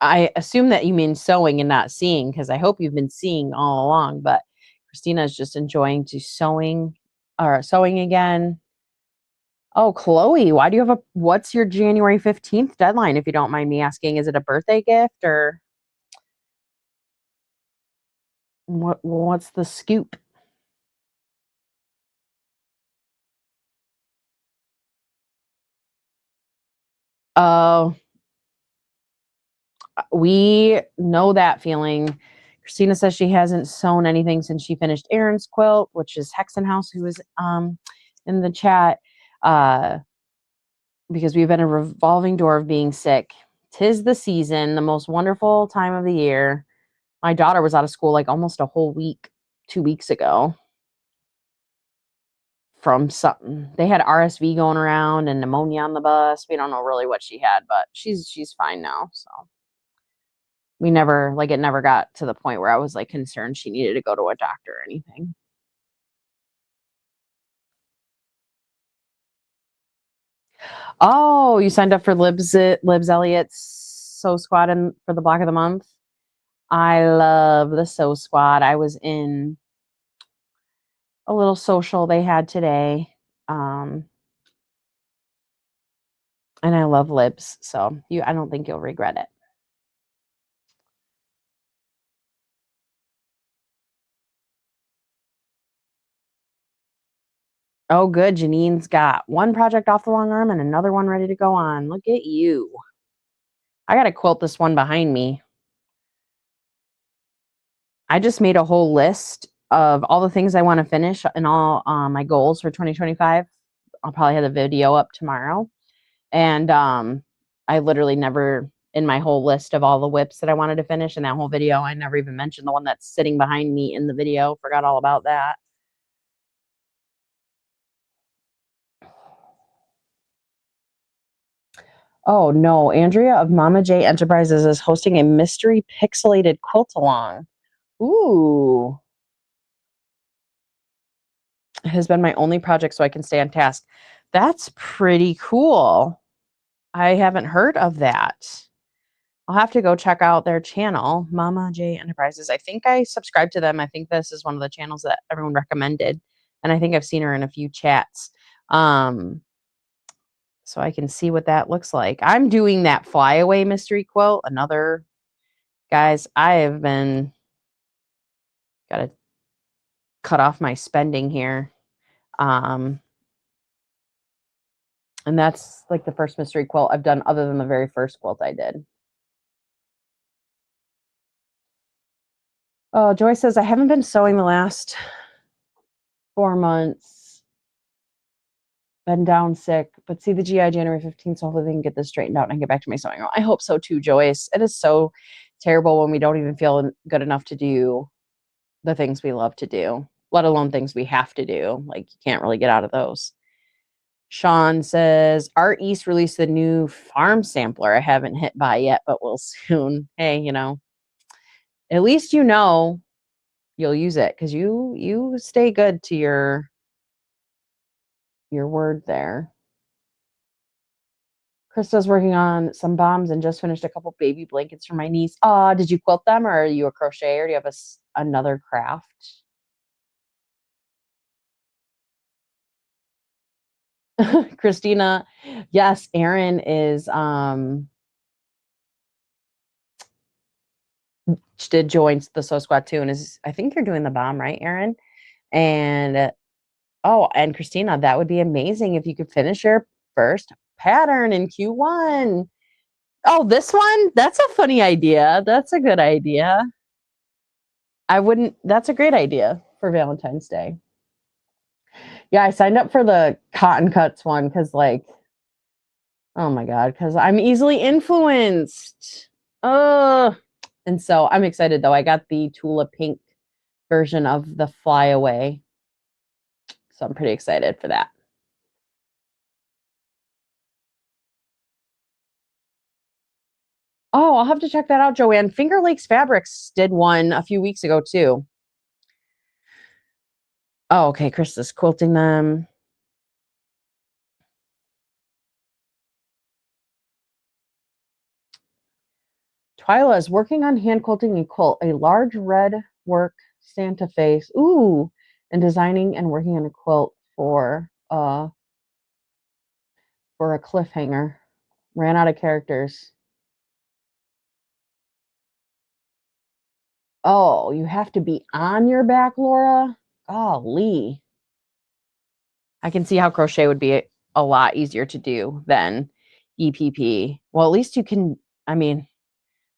I assume that you mean sewing and not seeing, because I hope you've been seeing all along, but Christina is just enjoying to sewing again. Oh, Chloe, what's your January 15th deadline, if you don't mind me asking? Is it a birthday gift or what's the scoop? Oh, we know that feeling. Christina says she hasn't sewn anything since she finished Aaron's quilt, which is Hexenhouse, who was in the chat, because we've been a revolving door of being sick. 'Tis the season, the most wonderful time of the year. My daughter was out of school like almost a whole week, 2 weeks ago, from something. They had RSV going around and pneumonia on the bus. We don't know really what she had, but she's fine now. So it never got to the point where I was like concerned she needed to go to a doctor or anything. Oh, you signed up for Libs Elliott's Sew Squad for the block of the month? I love the Sew Squad. I was in a little social they had today. And I love Libs, so I don't think you'll regret it. Oh, good. Janine's got one project off the long arm and another one ready to go on. Look at you. I got to quilt this one behind me. I just made a whole list of all the things I want to finish and all my goals for 2025. I'll probably have the video up tomorrow. And I literally never, in my whole list of all the whips that I wanted to finish in that whole video, I never even mentioned the one that's sitting behind me in the video. Forgot all about that. Oh no, Andrea of Mama J Enterprises is hosting a mystery pixelated quilt along. Ooh. It has been my only project so I can stay on task. That's pretty cool. I haven't heard of that. I'll have to go check out their channel, Mama J Enterprises. I think I subscribed to them. I think this is one of the channels that everyone recommended. And I think I've seen her in a few chats. So I can see what that looks like. I'm doing that flyaway mystery quilt. Guys, I have been got to cut off my spending here. And that's like the first mystery quilt I've done other than the very first quilt I did. Oh, Joy says, I haven't been sewing the last 4 months. Been down sick, but see the GI January 15th, so hopefully they can get this straightened out and I get back to my sewing. I hope so too, Joyce. It is so terrible when we don't even feel good enough to do the things we love to do, let alone things we have to do. Like you can't really get out of those. Sean says, Art East released the new farm sampler. I haven't hit buy yet, but we'll soon. Hey, at least you know you'll use it because you stay good to your word there. Krista's working on some bombs and just finished a couple baby blankets for my niece. Did you quilt them, or are you a crocheter? Or do you have another craft? Christina, yes, Erin is did join the Sew Squad too, and is I think you're doing the bomb, right, Erin? And and Christina, that would be amazing if you could finish your first pattern in Q1. Oh, this one? That's a funny idea. That's a good idea. That's a great idea for Valentine's Day. Yeah, I signed up for the cotton cuts one because, like, oh my God, because I'm easily influenced. And so I'm excited though. I got the Tula pink version of the flyaway. So I'm pretty excited for that. Oh, I'll have to check that out, Joanne. Finger Lakes Fabrics did one a few weeks ago too. Oh, okay. Chris is quilting them. Twyla is working on hand quilting a quilt, a large red work Santa face. Ooh, and designing and working on a quilt for a cliffhanger. Ran out of characters. Oh, you have to be on your back, Laura? Golly. I can see how crochet would be a lot easier to do than EPP. Well, at least you can, I mean,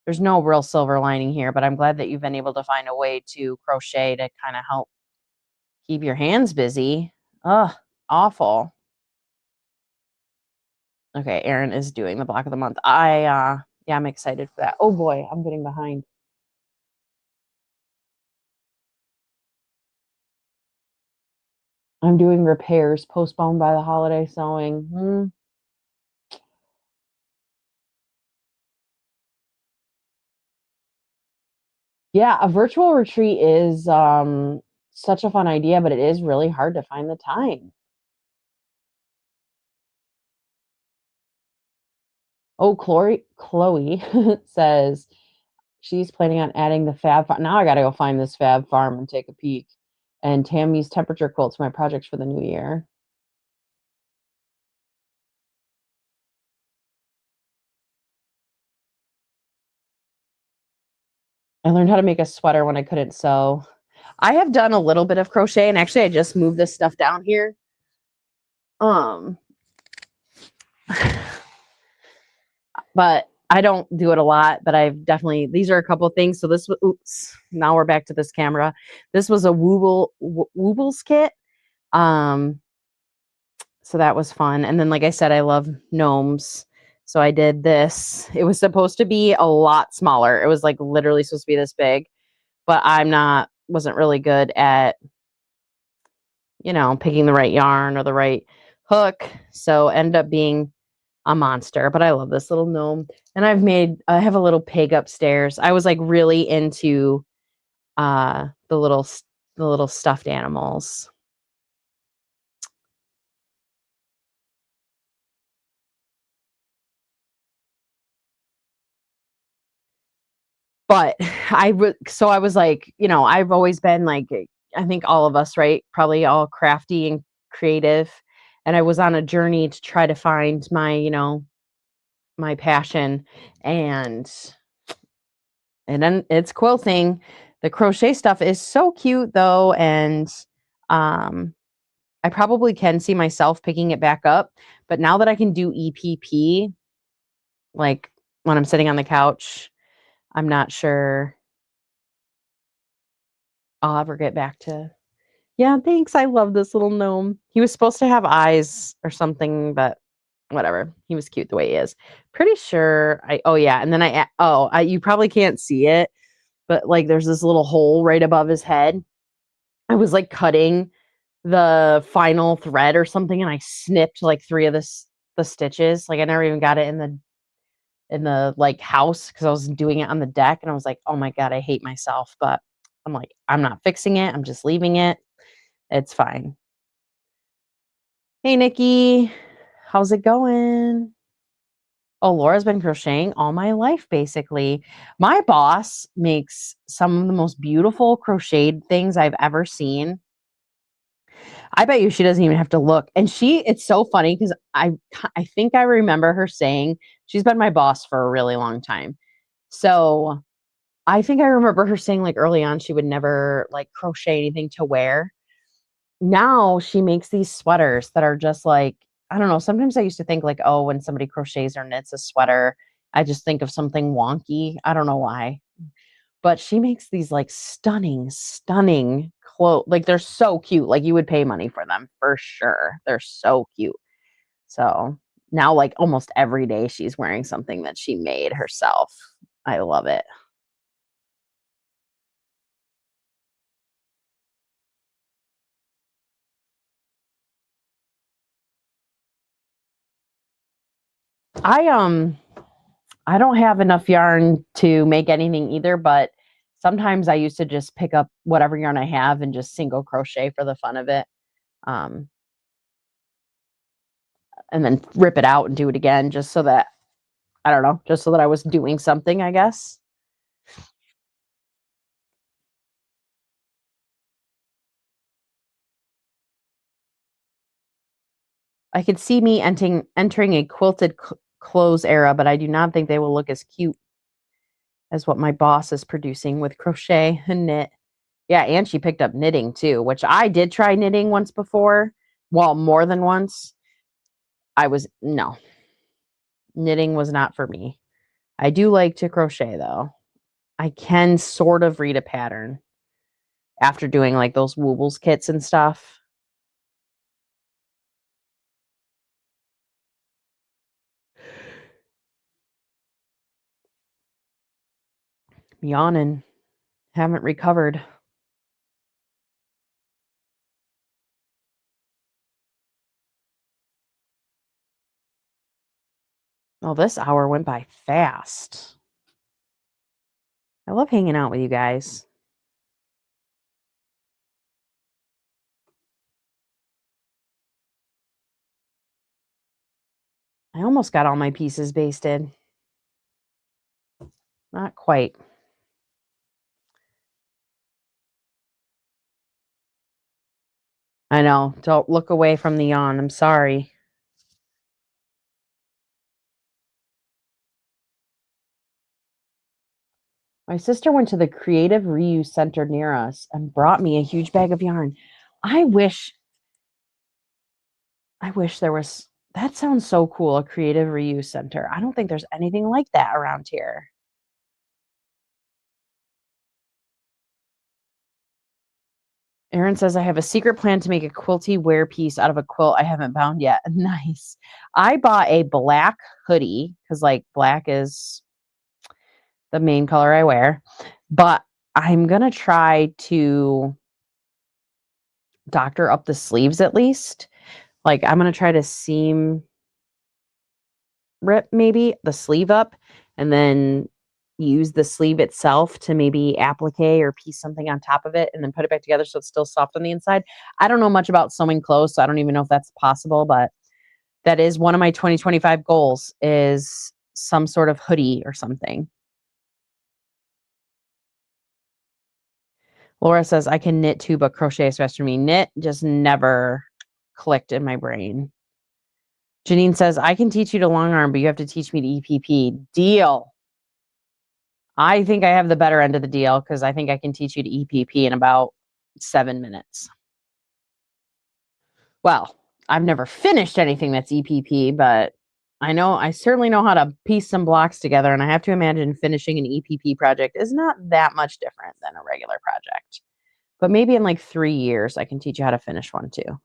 there's no real silver lining here, but I'm glad that you've been able to find a way to crochet to kind of help keep your hands busy. Ugh, awful. Okay, Erin is doing the block of the month. Yeah, I'm excited for that. Oh boy, I'm getting behind. I'm doing repairs postponed by the holiday sewing. Yeah, a virtual retreat is such a fun idea, but it is really hard to find the time. Oh, Chloe says she's planning on adding the fab farm. Now I got to go find this fab farm and take a peek. And Tammy's temperature quilts, my projects for the new year. I learned how to make a sweater when I couldn't sew. I have done a little bit of crochet, and actually I just moved this stuff down here. But I don't do it a lot, but I've definitely, these are a couple of things. So this was, oops, now we're back to this camera. This was a Woobles kit. So that was fun. And then, like I said, I love gnomes. So I did this. It was supposed to be a lot smaller. It was like literally supposed to be this big, but wasn't really good at, picking the right yarn or the right hook. So ended up being a monster, but I love this little gnome. And I have a little pig upstairs. I was like really into the little stuffed animals. But I was like, I've always been like, I think all of us, right? Probably all crafty and creative. And I was on a journey to try to find my, my passion, and then it's quilting. The crochet stuff is so cute though. And I probably can see myself picking it back up, but now that I can do EPP, like when I'm sitting on the couch, I'm not sure I'll ever get back to. Yeah, thanks. I love this little gnome. He was supposed to have eyes or something, but whatever. He was cute the way he is. Pretty sure oh yeah. And then you probably can't see it, but like there's this little hole right above his head. I was like cutting the final thread or something, and I snipped like 3 of the stitches. Like I never even got it in the like house because I was doing it on the deck and I was like, oh my God, I hate myself. But I'm like, I'm not fixing it. I'm just leaving it. It's fine. Hey, Nikki, how's it going? Oh, Laura's been crocheting all my life, basically. My boss makes some of the most beautiful crocheted things I've ever seen. I bet you she doesn't even have to look. And it's so funny because I think I remember her saying she's been my boss for a really long time. So I think I remember her saying like early on she would never like crochet anything to wear. Now she makes these sweaters that are just like, I don't know. Sometimes I used to think like, oh, when somebody crochets or knits a sweater, I just think of something wonky. I don't know why. But she makes these like stunning, stunning clothes. Like they're so cute. Like you would pay money for them for sure. They're so cute. So now like almost every day she's wearing something that she made herself. I love it. I I don't have enough yarn to make anything either, but sometimes I used to just pick up whatever yarn I have and just single crochet for the fun of it. Um, and then rip it out and do it again just so that I don't know, just so that I was doing something, I guess. I could see me entering a quilted clothes era, but I do not think they will look as cute as what my boss is producing with crochet and knit. Yeah, and she picked up knitting too, which I did try knitting once before. Well, more than once. No, knitting was not for me. I do like to crochet though. I can sort of read a pattern after doing like those Woobles kits and stuff. Yawning. Haven't recovered. Oh, this hour went by fast. I love hanging out with you guys. I almost got all my pieces basted. Not quite. I know. Don't look away from the yawn. I'm sorry. My sister went to the Creative Reuse Center near us and brought me a huge bag of yarn. I wish I wish there was that sounds so cool, a Creative Reuse Center. I don't think there's anything like that around here. Erin says, I have a secret plan to make a quilty wear piece out of a quilt I haven't bound yet. Nice. I bought a black hoodie because, like, black is the main color I wear, but I'm going to try to doctor up the sleeves at least. Like, I'm going to try to seam rip maybe the sleeve up and then use the sleeve itself to maybe applique or piece something on top of it and then put it back together so it's still soft on the inside. I don't know much about sewing clothes, so I don't even know if that's possible, but that is one of my 2025 goals is some sort of hoodie or something. Laura says I can knit too, but crochet is best for me. Knit just never clicked in my brain. Janine says I can teach you to long arm, but you have to teach me to EPP. Deal. I think I have the better end of the deal because I think I can teach you to EPP in about 7 minutes. Well, I've never finished anything that's EPP, but I certainly know how to piece some blocks together, and I have to imagine finishing an EPP project is not that much different than a regular project. But maybe in like 3 years, I can teach you how to finish one too.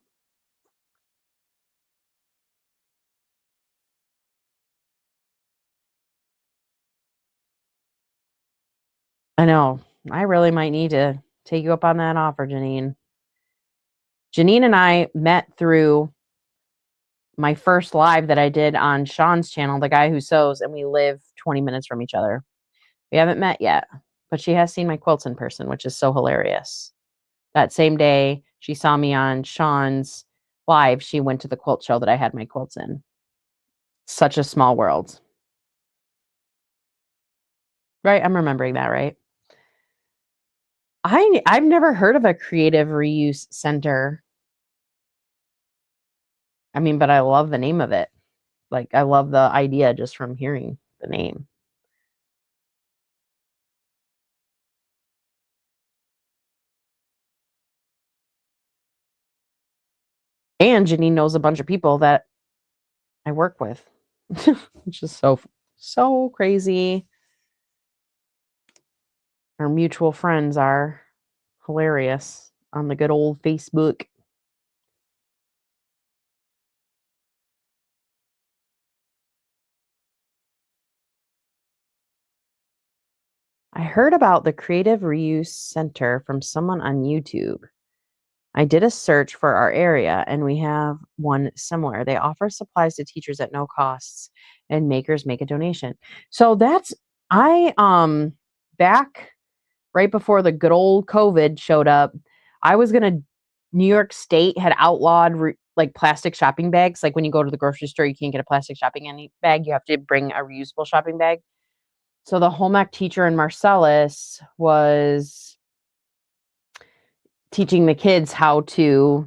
I know. I really might need to take you up on that offer, Janine. Janine and I met through my first live that I did on Sean's channel, the guy who sews, and we live 20 minutes from each other. We haven't met yet, but she has seen my quilts in person, which is so hilarious. That same day she saw me on Sean's live, she went to the quilt show that I had my quilts in. Such a small world. Right? I'm remembering that, right? I've never heard of a creative reuse center. I mean, but I love the name of it. Like, I love the idea just from hearing the name. And Janine knows a bunch of people that I work with, which is so crazy. Our mutual friends are hilarious on the good old Facebook. I heard about the Creative Reuse Center from someone on YouTube. I did a search for our area and we have one similar. They offer supplies to teachers at no costs and makers make a donation. So that's back right before the good old COVID showed up, I was gonna New York State had outlawed like plastic shopping bags. Like when you go to the grocery store, you can't get a plastic shopping bag. You have to bring a reusable shopping bag. So the home ec teacher in Marcellus was teaching the kids how to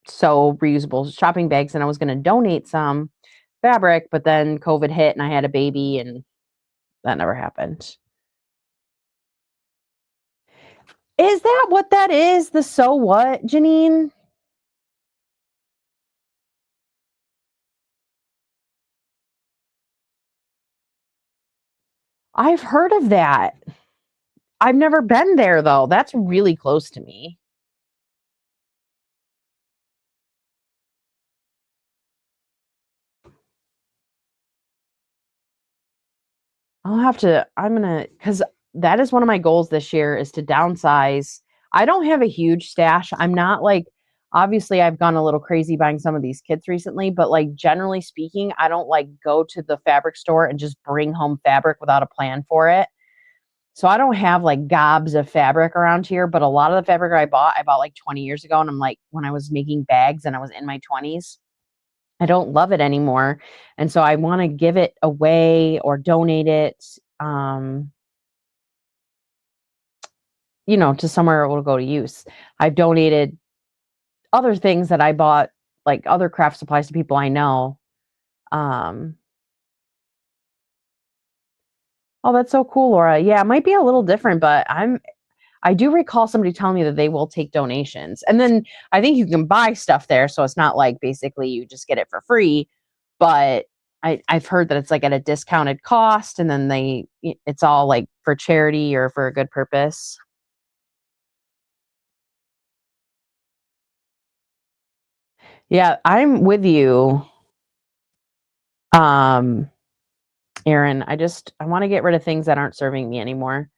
sew reusable shopping bags, and I was going to donate some fabric, but then COVID hit and I had a baby and that never happened. Is that what that is? The so what, Janine? I've heard of that. I've never been there though. That's really close to me. Because that is one of my goals this year is to downsize. I don't have a huge stash. I'm not like, obviously, I've gone a little crazy buying some of these kits recently, but like generally speaking, I don't like go to the fabric store and just bring home fabric without a plan for it. So I don't have like gobs of fabric around here, but a lot of the fabric I bought like 20 years ago. And I'm like, when I was making bags and I was in my 20s. I don't love it anymore. And so I want to give it away or donate it, to somewhere it will go to use. I've donated other things that I bought, like other craft supplies to people I know. Oh, that's so cool, Laura. Yeah, it might be a little different, but I do recall somebody telling me that they will take donations. And then I think you can buy stuff there. So it's not like basically you just get it for free. But I've heard that it's like at a discounted cost and then it's all like for charity or for a good purpose. Yeah, I'm with you. Aaron, I want to get rid of things that aren't serving me anymore.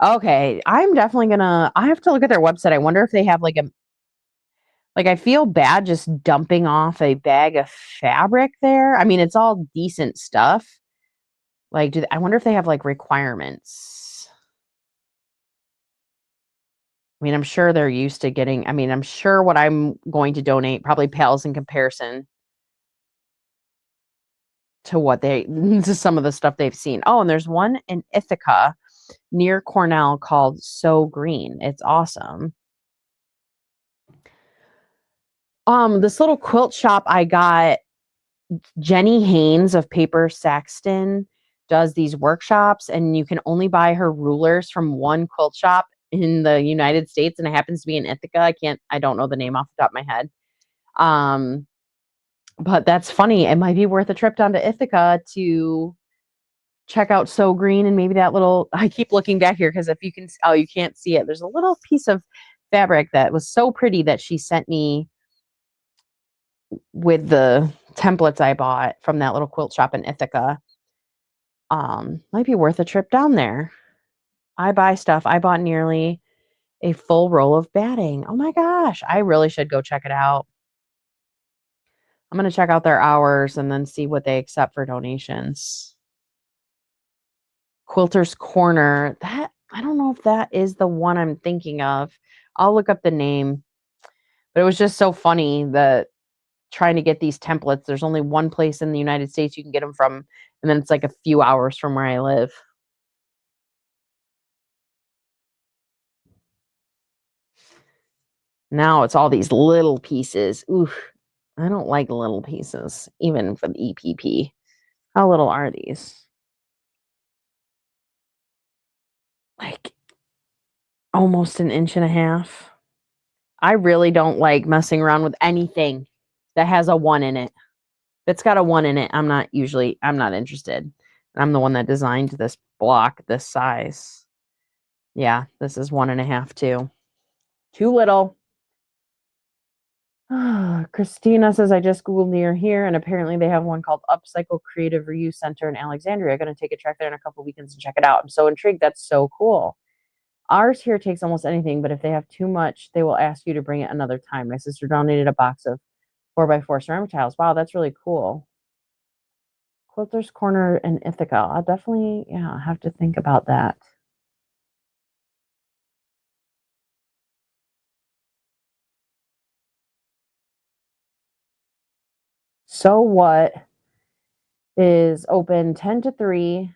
Okay, I have to look at their website. I wonder if they have like I feel bad just dumping off a bag of fabric there. I mean, it's all decent stuff. Like, I wonder if they have like requirements. I mean, I'm sure they're used to getting, I'm sure what I'm going to donate probably pales in comparison to to some of the stuff they've seen. Oh, and there's one in Ithaca near Cornell called So Green. It's awesome. This little quilt shop I got, Jenny Haynes of Paper Saxton does these workshops, and you can only buy her rulers from one quilt shop in the United States, and it happens to be in Ithaca. I don't know the name off the top of my head. But that's funny. It might be worth a trip down to Ithaca to check out So Green and maybe that little, I keep looking back here because if you can, oh, you can't see it. There's a little piece of fabric that was so pretty that she sent me with the templates I bought from that little quilt shop in Ithaca. Might be worth a trip down there. I buy stuff. I bought nearly a full roll of batting. Oh my gosh, I really should go check it out. I'm going to check out their hours and then see what they accept for donations. Quilter's Corner. That I don't know if that is the one I'm thinking of. I'll look up the name. But it was just so funny that trying to get these templates, there's only one place in the United States you can get them from, and then it's like a few hours from where I live. Now it's all these little pieces. Oof, I don't like little pieces, even for the EPP. How little are these? Like almost an inch and a half. I really don't like messing around with anything that has a 1 in it. If it's got a 1 in it, I'm not interested. I'm the one that designed this block this size. Yeah, this is 1.5 too. Too little. Christina says, I just Googled near here, and apparently they have one called Upcycle Creative Reuse Center in Alexandria. I'm going to take a trek there in a couple weekends and check it out. I'm so intrigued. That's so cool. Ours here takes almost anything, but if they have too much, they will ask you to bring it another time. My sister donated a box of 4x4 ceramic tiles. Wow, that's really cool. Quilter's Corner in Ithaca. I'll definitely, have to think about that. So What is open 10 to 3,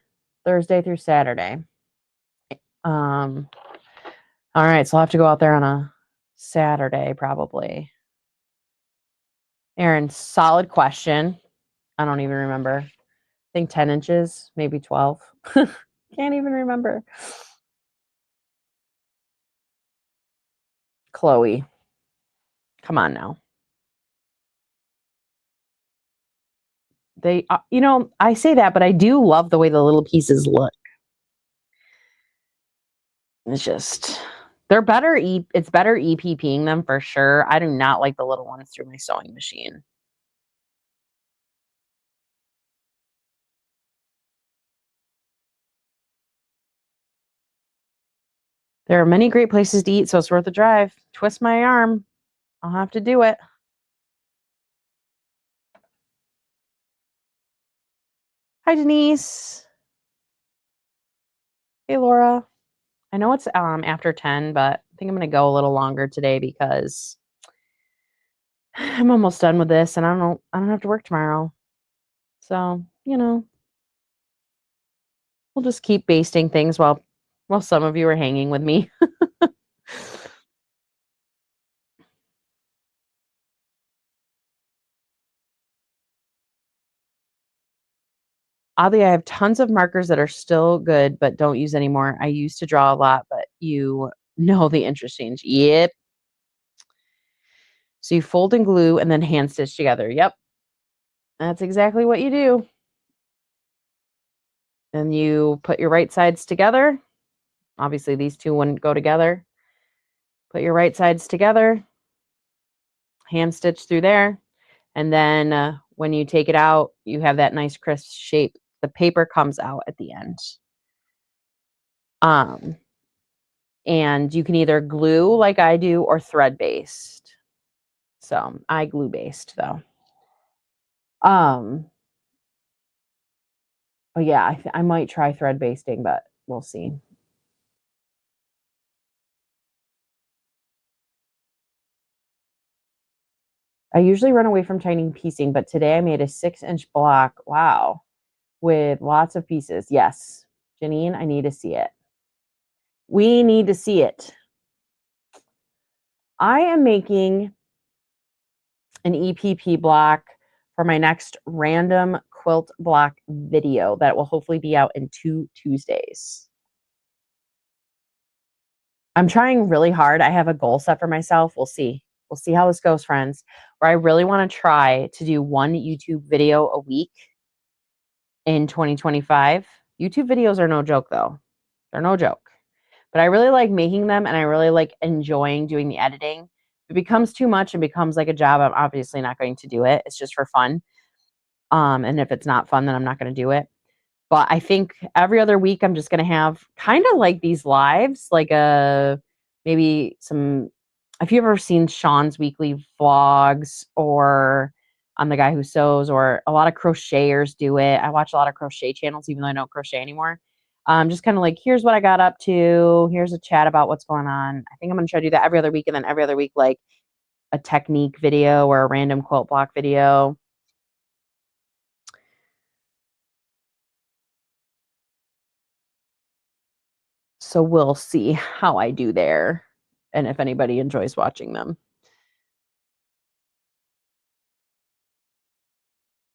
Thursday through Saturday. All right, so I'll have to go out there on a Saturday probably. Aaron, solid question. I don't even remember. I think 10 inches, maybe 12. Can't even remember. Chloe, come on now. They, I say that, but I do love the way the little pieces look. It's just, they're better. It's better EPPing them for sure. I do not like the little ones through my sewing machine. There are many great places to eat, so it's worth a drive. Twist my arm. I'll have to do it. Hi, Denise. Hey, Laura. I know it's after 10, but I think I'm going to go a little longer today because I'm almost done with this and I don't have to work tomorrow. So, we'll just keep basting things while some of you are hanging with me. Oddly, I have tons of markers that are still good, but don't use anymore. I used to draw a lot, but you know the interchange. Yep. So you fold and glue and then hand stitch together. Yep. That's exactly what you do. And you put your right sides together. Obviously, these two wouldn't go together. Put your right sides together, hand stitch through there. And then when you take it out, you have that nice crisp shape. The paper comes out at the end. And you can either glue like I do or thread based. So I glue based though. But yeah, I might try thread basting, but we'll see. I usually run away from tiny piecing, but today I made a 6-inch block. Wow. With lots of pieces. Yes. Janine, I need to see it. We need to see it. I am making an EPP block for my next random quilt block video that will hopefully be out in 2 Tuesdays. I'm trying really hard. I have a goal set for myself. We'll see. We'll see how this goes, friends. Where I really want to try to do 1 YouTube video a week in 2025. YouTube videos are no joke, though. They're no joke. But I really like making them, and I really like enjoying doing the editing. If it becomes too much and becomes like a job, I'm obviously not going to do it. It's just for fun. And if it's not fun, then I'm not going to do it. But I think every other week I'm just going to have kind of like these lives, like maybe some, if you've ever seen Sean's weekly vlogs or I'm the guy who sews, or a lot of crocheters do it. I watch a lot of crochet channels, even though I don't crochet anymore. Just kind of like, here's what I got up to. Here's a chat about what's going on. I think I'm going to try to do that every other week, and then every other week, like a technique video or a random quilt block video. So we'll see how I do there and if anybody enjoys watching them.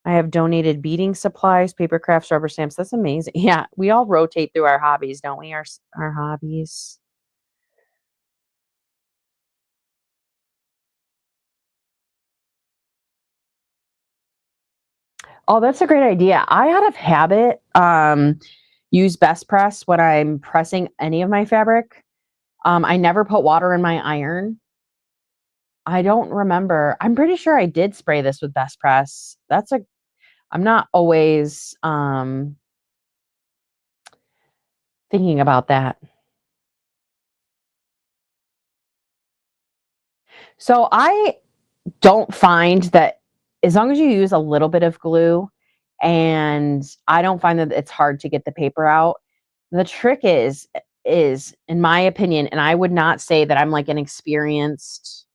I have donated beading supplies, paper crafts, rubber stamps. That's amazing. Yeah, we all rotate through our hobbies, don't we? Our hobbies. Oh, that's a great idea. I out of habit use best press when I'm pressing any of my fabric. I never put water in my iron. I don't remember. I'm pretty sure I did spray this with best press. I'm not always thinking about that. So I don't find that, as long as you use a little bit of glue, and I don't find that it's hard to get the paper out. The trick is in my opinion, and I would not say that I'm like an experienced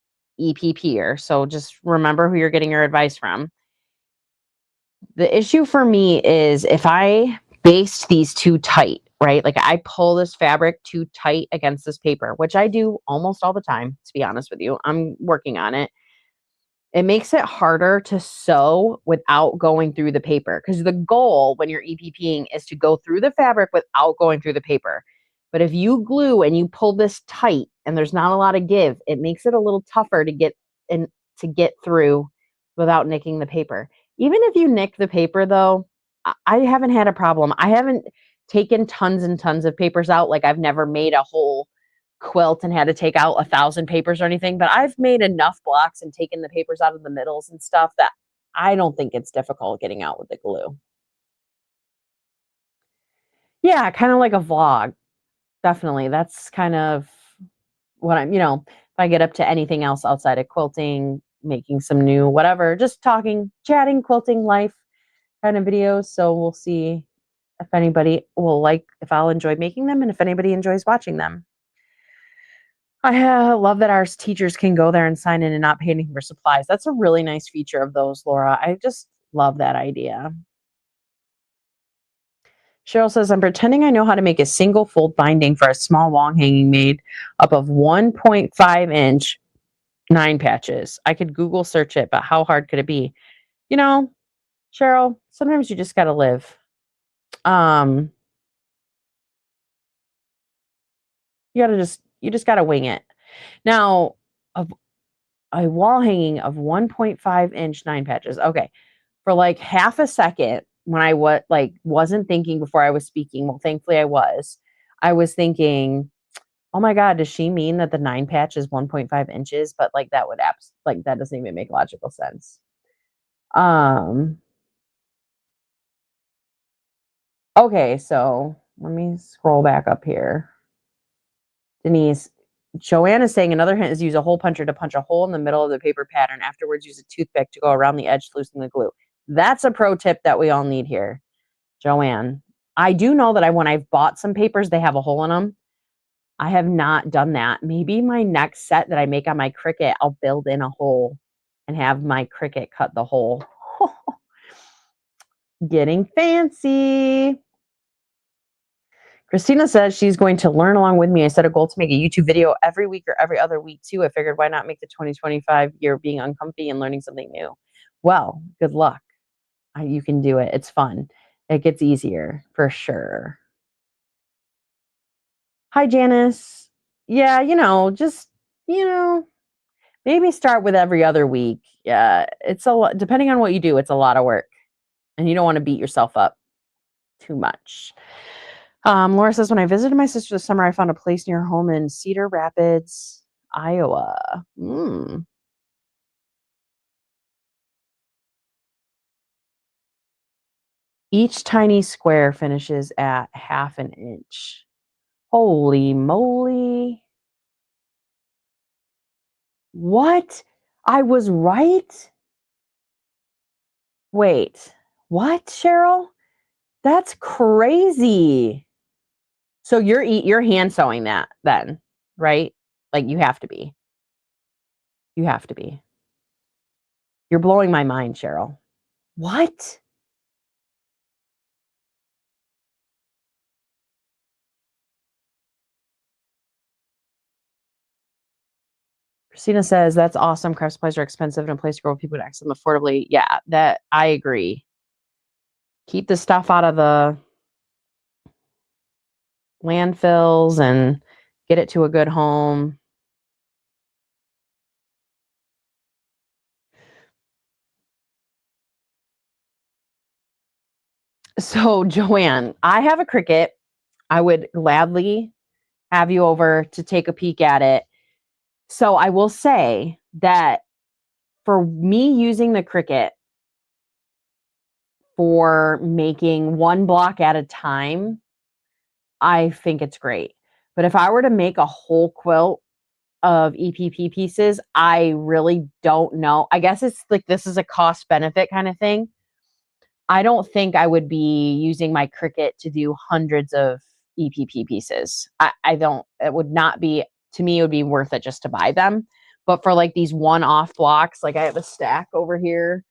EPPer, so just remember who you're getting your advice from. The issue for me is if I baste these too tight, right? Like I pull this fabric too tight against this paper, which I do almost all the time, to be honest with you. I'm working on it. It makes it harder to sew without going through the paper, because the goal when you're EPPing is to go through the fabric without going through the paper. But if you glue and you pull this tight and there's not a lot of give, it makes it a little tougher to get in, to get through without nicking the paper. Even if you nick the paper though, I haven't had a problem. I haven't taken tons and tons of papers out. Like I've never made a whole quilt and had to take out 1,000 papers or anything, but I've made enough blocks and taken the papers out of the middles and stuff that I don't think it's difficult getting out with the glue. Yeah, kind of like a vlog. Definitely. That's kind of what if I get up to anything else outside of quilting, making some new whatever, just talking, chatting, quilting life kind of videos. So we'll see if anybody will if I'll enjoy making them and if anybody enjoys watching them. I love that our teachers can go there and sign in and not pay anything for supplies. That's a really nice feature of those, Laura. I just love that idea. Cheryl says, I'm pretending I know how to make a single fold binding for a small wall hanging made up of 1.5-inch 9 patches. I could Google search it, but how hard could it be? Cheryl, sometimes you just got to live. You just got to wing it. Now, a wall hanging of 1.5-inch 9 patches. Okay. For like half a second, when I wasn't thinking before I was speaking, well, thankfully I was thinking, oh my God, does she mean that the 9 patch is 1.5 inches? But like that that doesn't even make logical sense. Okay, so let me scroll back up here. Denise, Joanne is saying another hint is use a hole puncher to punch a hole in the middle of the paper pattern. Afterwards, use a toothpick to go around the edge to loosen the glue. That's a pro tip that we all need here, Joanne. I do know that when I've bought some papers, they have a hole in them. I have not done that. Maybe my next set that I make on my Cricut, I'll build in a hole and have my Cricut cut the hole. Getting fancy. Christina says she's going to learn along with me. I set a goal to make a YouTube video every week or every other week too. I figured why not make the 2025 year being uncomfy and learning something new? Well, good luck. You can do it. It's fun. It gets easier for sure. Hi, Janice. Yeah, maybe start with every other week. Yeah, it's a lot. Depending on what you do, it's a lot of work, and you don't want to beat yourself up too much. Laura says, when I visited my sister this summer, I found a place near home in Cedar Rapids, Iowa. Each tiny square finishes at 1/2 inch. Holy moly. What? I was right? Wait, what, Cheryl? That's crazy. So you're hand sewing that then, right? Like you have to be. You have to be. You're blowing my mind, Cheryl. What? Christina says that's awesome. Craft supplies are expensive and a place to grow people to access them affordably. Yeah, that I agree. Keep the stuff out of the landfills and get it to a good home. So, Joanne, I have a Cricut. I would gladly have you over to take a peek at it. So, I will say that for me using the Cricut for making one block at a time, I think it's great. But if I were to make a whole quilt of EPP pieces, I really don't know. I guess it's like this is a cost benefit kind of thing. I don't think I would be using my Cricut to do hundreds of EPP pieces. I don't, it would not be, to me, it would be worth it just to buy them. But for like these one off blocks, like I have a stack over here.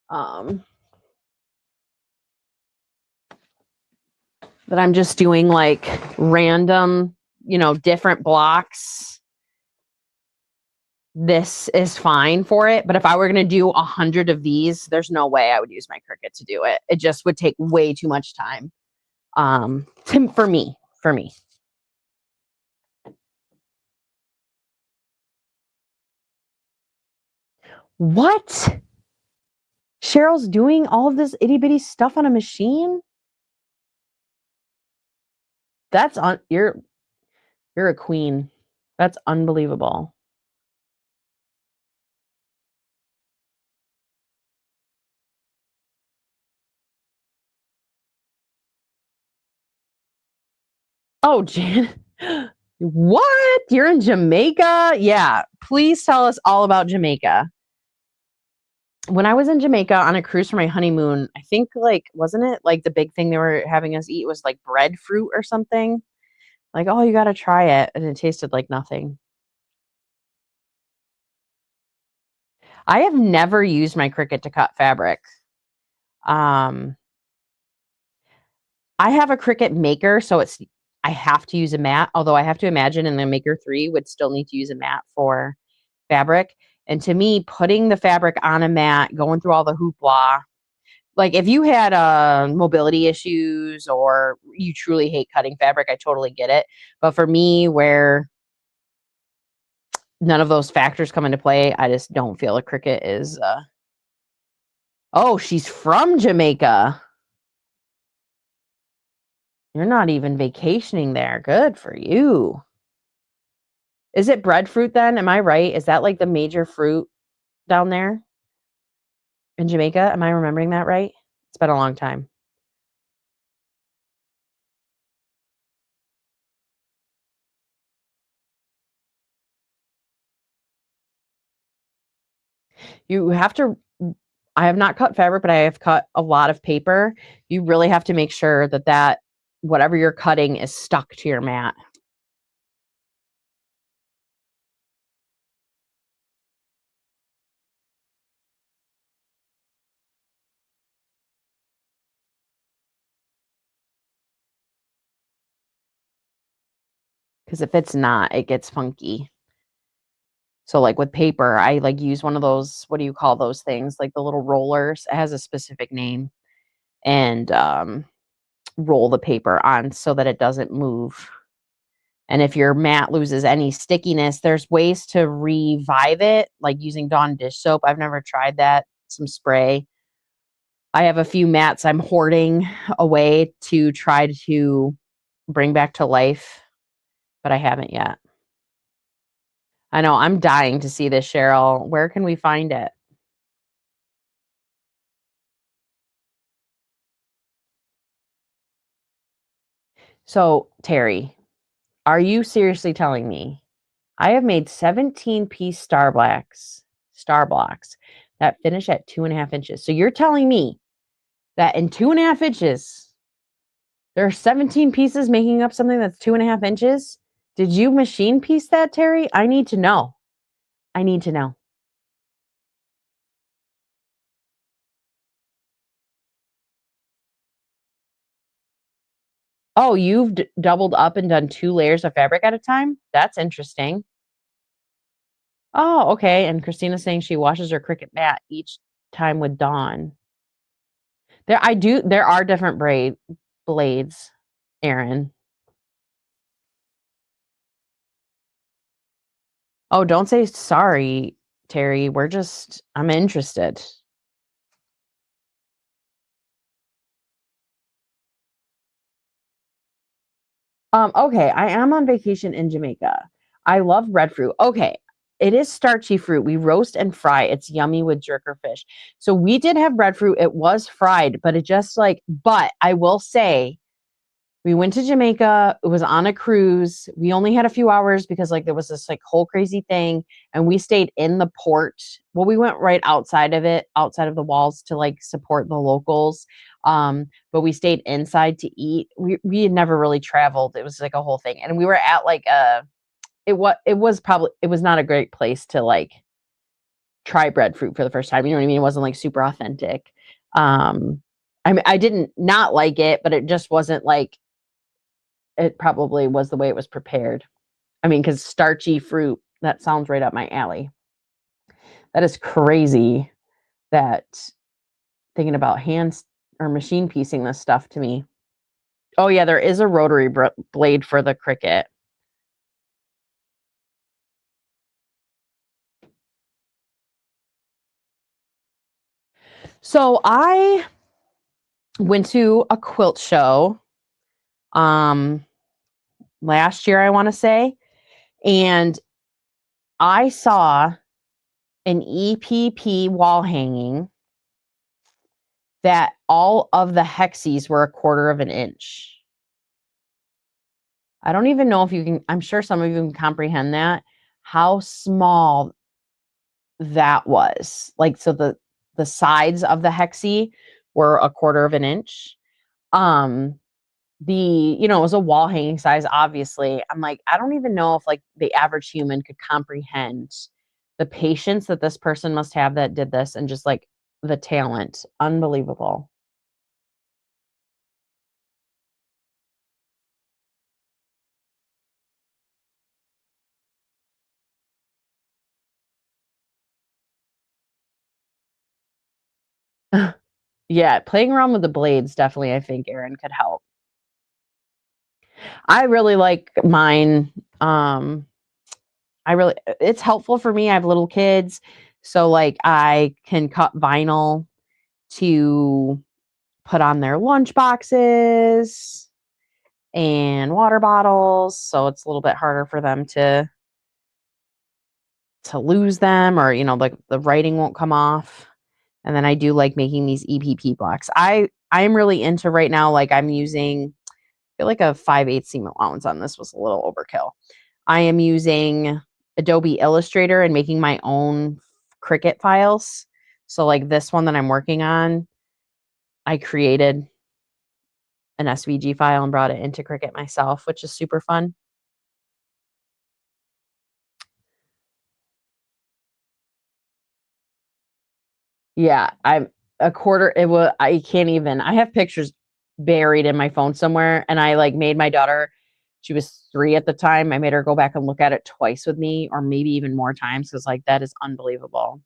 That I'm just doing like random, different blocks. This is fine for it. But if I were going to do 100 of these, there's no way I would use my Cricut to do it. It just would take way too much time. For me. What? Cheryl's doing all of this itty bitty stuff on a machine? That's on you're a queen. That's unbelievable. Oh, Jan. What? You're in Jamaica? Yeah. Please tell us all about Jamaica. When I was in Jamaica on a cruise for my honeymoon, I think wasn't it like the big thing they were having us eat was like breadfruit or something? Like, oh, you got to try it. And it tasted like nothing. I have never used my Cricut to cut fabric. Um, I have a Cricut Maker, so I have to use a mat, although I have to imagine in the Maker 3 would still need to use a mat for fabric. And to me, putting the fabric on a mat, going through all the hoopla, like if you had mobility issues or you truly hate cutting fabric, I totally get it. But for me, where none of those factors come into play, I just don't feel a Cricut is. Oh, she's from Jamaica. You're not even vacationing there. Good for you. Is it breadfruit then? Am I right? Is that like the major fruit down there in Jamaica? Am I remembering that right? It's been a long time. You have to I have not cut fabric, but I have cut a lot of paper. You really have to make sure that whatever you're cutting is stuck to your mat. Because if it's not, it gets funky. So like with paper, I like use one of those, what do you call those things? Like the little rollers. It has a specific name. And roll the paper on so that it doesn't move. And if your mat loses any stickiness, there's ways to revive it, like using Dawn dish soap. I've never tried that. Some spray. I have a few mats I'm hoarding away to try to bring back to life, but I haven't yet. I know I'm dying to see this, Cheryl. Where can we find it? So, Terry, are you seriously telling me I have made 17-piece star blocks that finish at 2.5 inches. So you're telling me that in 2.5 inches, there are 17 pieces making up something that's 2.5 inches? Did you machine piece that, Terry? I need to know. I need to know. Oh, you've doubled up and done 2 layers of fabric at a time? That's interesting. Oh, okay. And Christina's saying she washes her Cricut mat each time with Dawn. There are different blades, Aaron. Oh, don't say sorry, Terry. I'm interested. Okay, I am on vacation in Jamaica. I love breadfruit. Okay, it is starchy fruit. We roast and fry. It's yummy with jerk or fish. So we did have breadfruit. It was fried, but but I will say we went to Jamaica. It was on a cruise. We only had a few hours because there was this whole crazy thing, and we stayed in the port. Well, we went right outside of it, outside of the walls to support the locals. But we stayed inside to eat. We had never really traveled. It was a whole thing, and we were at it was not a great place to try breadfruit for the first time. You know what I mean? It wasn't super authentic. I mean, I didn't not like it, but it just wasn't it probably was the way it was prepared. I mean, because starchy fruit, that sounds right up my alley. That is crazy that thinking about hands or machine piecing this stuff to me. Oh, yeah, there is a rotary blade for the Cricut. So I went to a quilt show last year, I want to say, and I saw an EPP wall hanging that all of the hexes were 1/4 of an inch. I don't even know if you can, I'm sure some of you can comprehend that, how small that was. So the sides of the hexie were 1/4 of an inch. Um, it was a wall hanging size, obviously. I'm I don't even know if the average human could comprehend the patience that this person must have that did this, and just the talent. Unbelievable. Yeah, playing around with the blades definitely, I think, Aaron, could help. I really like mine. It's helpful for me. I have little kids, so I can cut vinyl to put on their lunch boxes and water bottles, so it's a little bit harder for them to lose them, or the writing won't come off. And then I do like making these EPP blocks. I'm really into right now, I'm using, I feel like a 5/8 seam allowance on this was a little overkill. I am using Adobe Illustrator and making my own Cricut files. So this one that I'm working on, I created an SVG file and brought it into Cricut myself, which is super fun. Yeah, I'm a quarter. I can't even, I have pictures buried in my phone somewhere. And I made my daughter, she was 3 at the time. I made her go back and look at it twice with me, or maybe even more times. Cause that is unbelievable.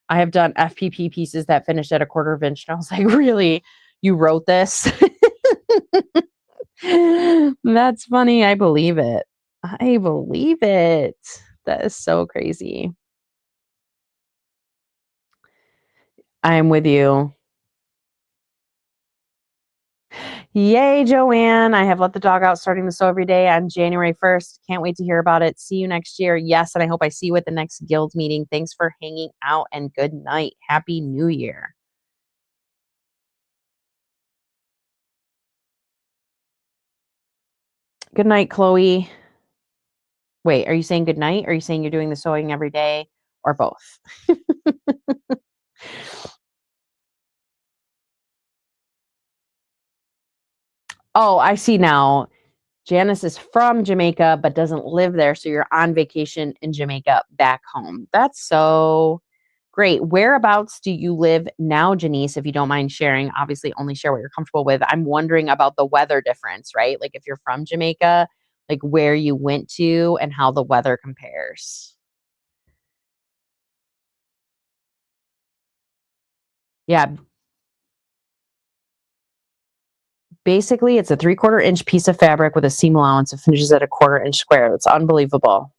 I have done FPP pieces that finished at 1/4 of inch. And I was like, really? You wrote this? That's funny. I believe it. I believe it. That is so crazy. I'm with you. Yay, Joanne. I have let the dog out starting the sew every day on January 1st. Can't wait to hear about it. See you next year. Yes, and I hope I see you at the next guild meeting. Thanks for hanging out, and good night. Happy New Year. Good night, Chloe. Wait, are you saying good night? Or are you saying you're doing the sewing every day, or both? Oh, I see now. Janice is from Jamaica, but doesn't live there. So you're on vacation in Jamaica back home. That's so great. Whereabouts do you live now, Janice? If you don't mind sharing, obviously only share what you're comfortable with. I'm wondering about the weather difference, right? Like if you're from Jamaica, like where you went to and how the weather compares. Yeah, basically it's a 3/4 inch piece of fabric with a seam allowance that finishes at a 1/4 inch square. It's unbelievable.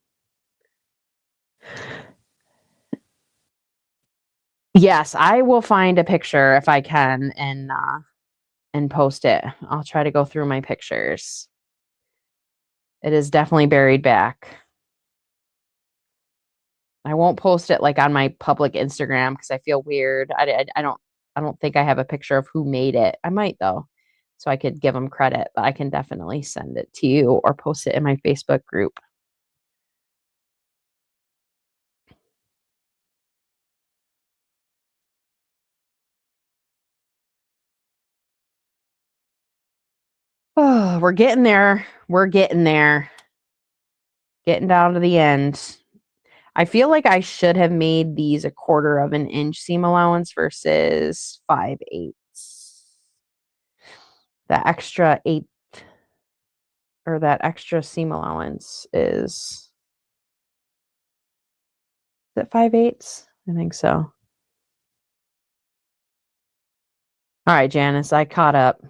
Yes, I will find a picture if I can and post it. I'll try to go through my pictures. It is definitely buried back. I won't post it like on my public Instagram because I feel weird. I don't think I have a picture of who made it. I might though, so I could give them credit. But I can definitely send it to you or post it in my Facebook group. Oh, we're getting there. We're getting there. Getting down to the end. I feel like I should have made these a 1/4 inch seam allowance versus 5/8. The extra eight or that extra seam allowance is it 5/8? I think so. All right, Janice, I caught up.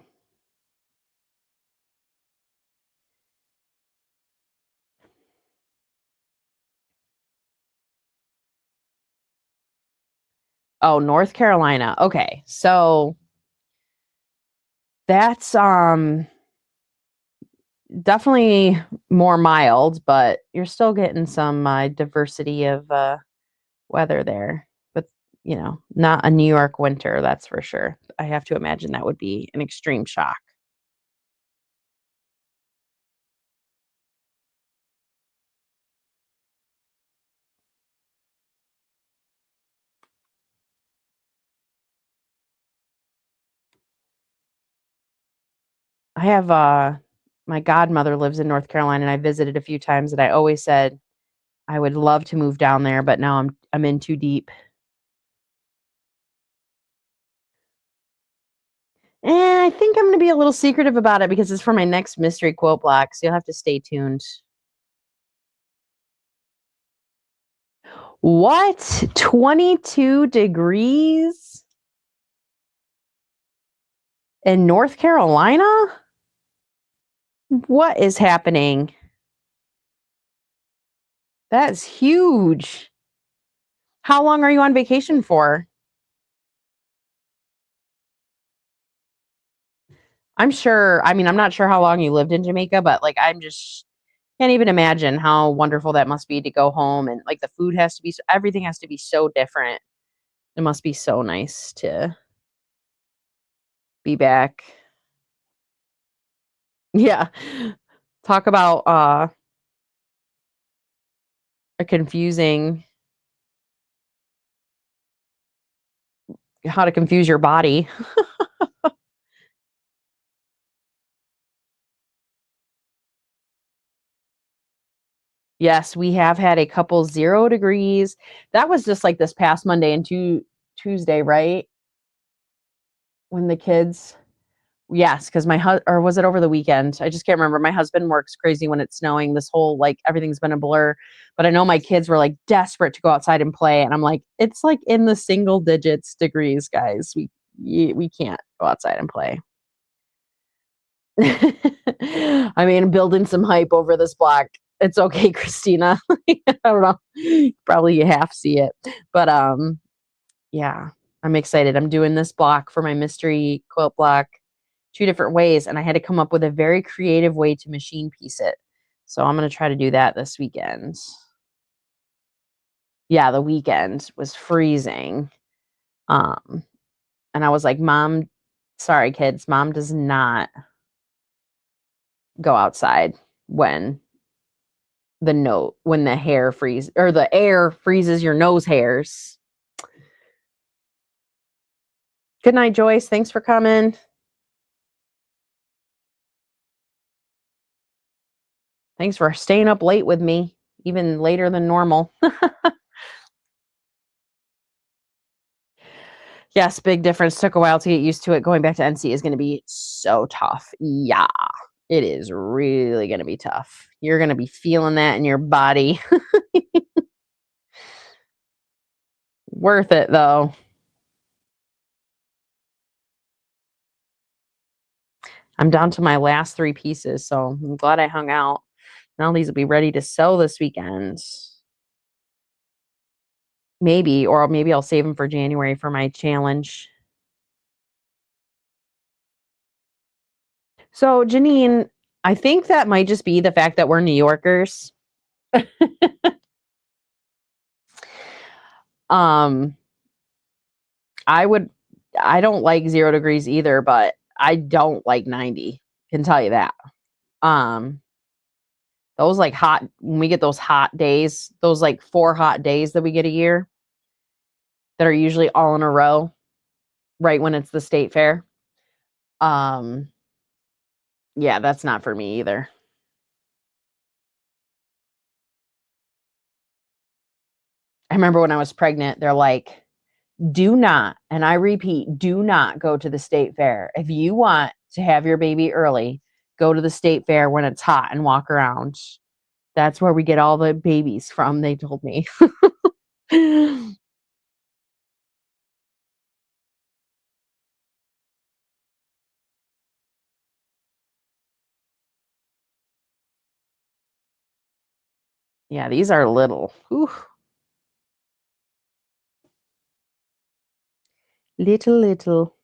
Oh, North Carolina. Okay. So that's definitely more mild, but you're still getting some diversity of weather there. But, not a New York winter, that's for sure. I have to imagine that would be an extreme shock. I have my godmother lives in North Carolina and I visited a few times and I always said I would love to move down there, but now I'm in too deep. And I think I'm gonna be a little secretive about it because it's for my next mystery quote block, so you'll have to stay tuned. What? 22 degrees in North Carolina? What is happening? That's huge. How long are you on vacation for? I'm sure, I mean, I'm not sure how long you lived in Jamaica, but like I'm just can't even imagine how wonderful that must be to go home and like the food has to be everything has to be so different. It must be so nice to be back. Yeah. Talk about a confusing how to confuse your body. Yes, we have had a couple 0 degrees. That was just like this past Monday and Tuesday, right? When the kids yes, because my or was it over the weekend? I just can't remember. My husband works crazy when it's snowing. This whole like everything's been a blur. But I know my kids were like desperate to go outside and play, and I'm like, it's like in the single digits degrees, guys. We can't go outside and play. I mean, building some hype over this block. It's okay, Christina. I don't know. Probably you half see it. But yeah, I'm excited. I'm doing this block for my mystery quilt block 2 different ways, and I had to come up with a very creative way to machine piece it. So I'm gonna try to do that this weekend. Yeah, the weekend was freezing. Um, and I was like, Mom, sorry kids, mom does not go outside when when the hair freeze or the air freezes your nose hairs. Good night, Joyce. Thanks for coming. Thanks for staying up late with me, even later than normal. Yes, big difference. Took a while to get used to it. Going back to NC is going to be so tough. Yeah, it is really going to be tough. You're going to be feeling that in your body. Worth it, though. I'm down to my last 3 pieces, so I'm glad I hung out. Now these will be ready to sew this weekend. Maybe, or maybe I'll save them for January for my challenge. So, Janine, I think that might just be the fact that we're New Yorkers. Um, I don't like 0 degrees either, but I don't like 90. Can tell you that. Um, those like hot when we get those hot days, those like 4 hot days that we get a year that are usually all in a row, right when it's the state fair. Um, yeah, that's not for me either. I remember when I was pregnant, they're like, do not, and I repeat, do not go to the state fair. If you want to have your baby early, go to the state fair when it's hot and walk around. That's where we get all the babies from, they told me. Yeah, these are little. Whew. Little, little.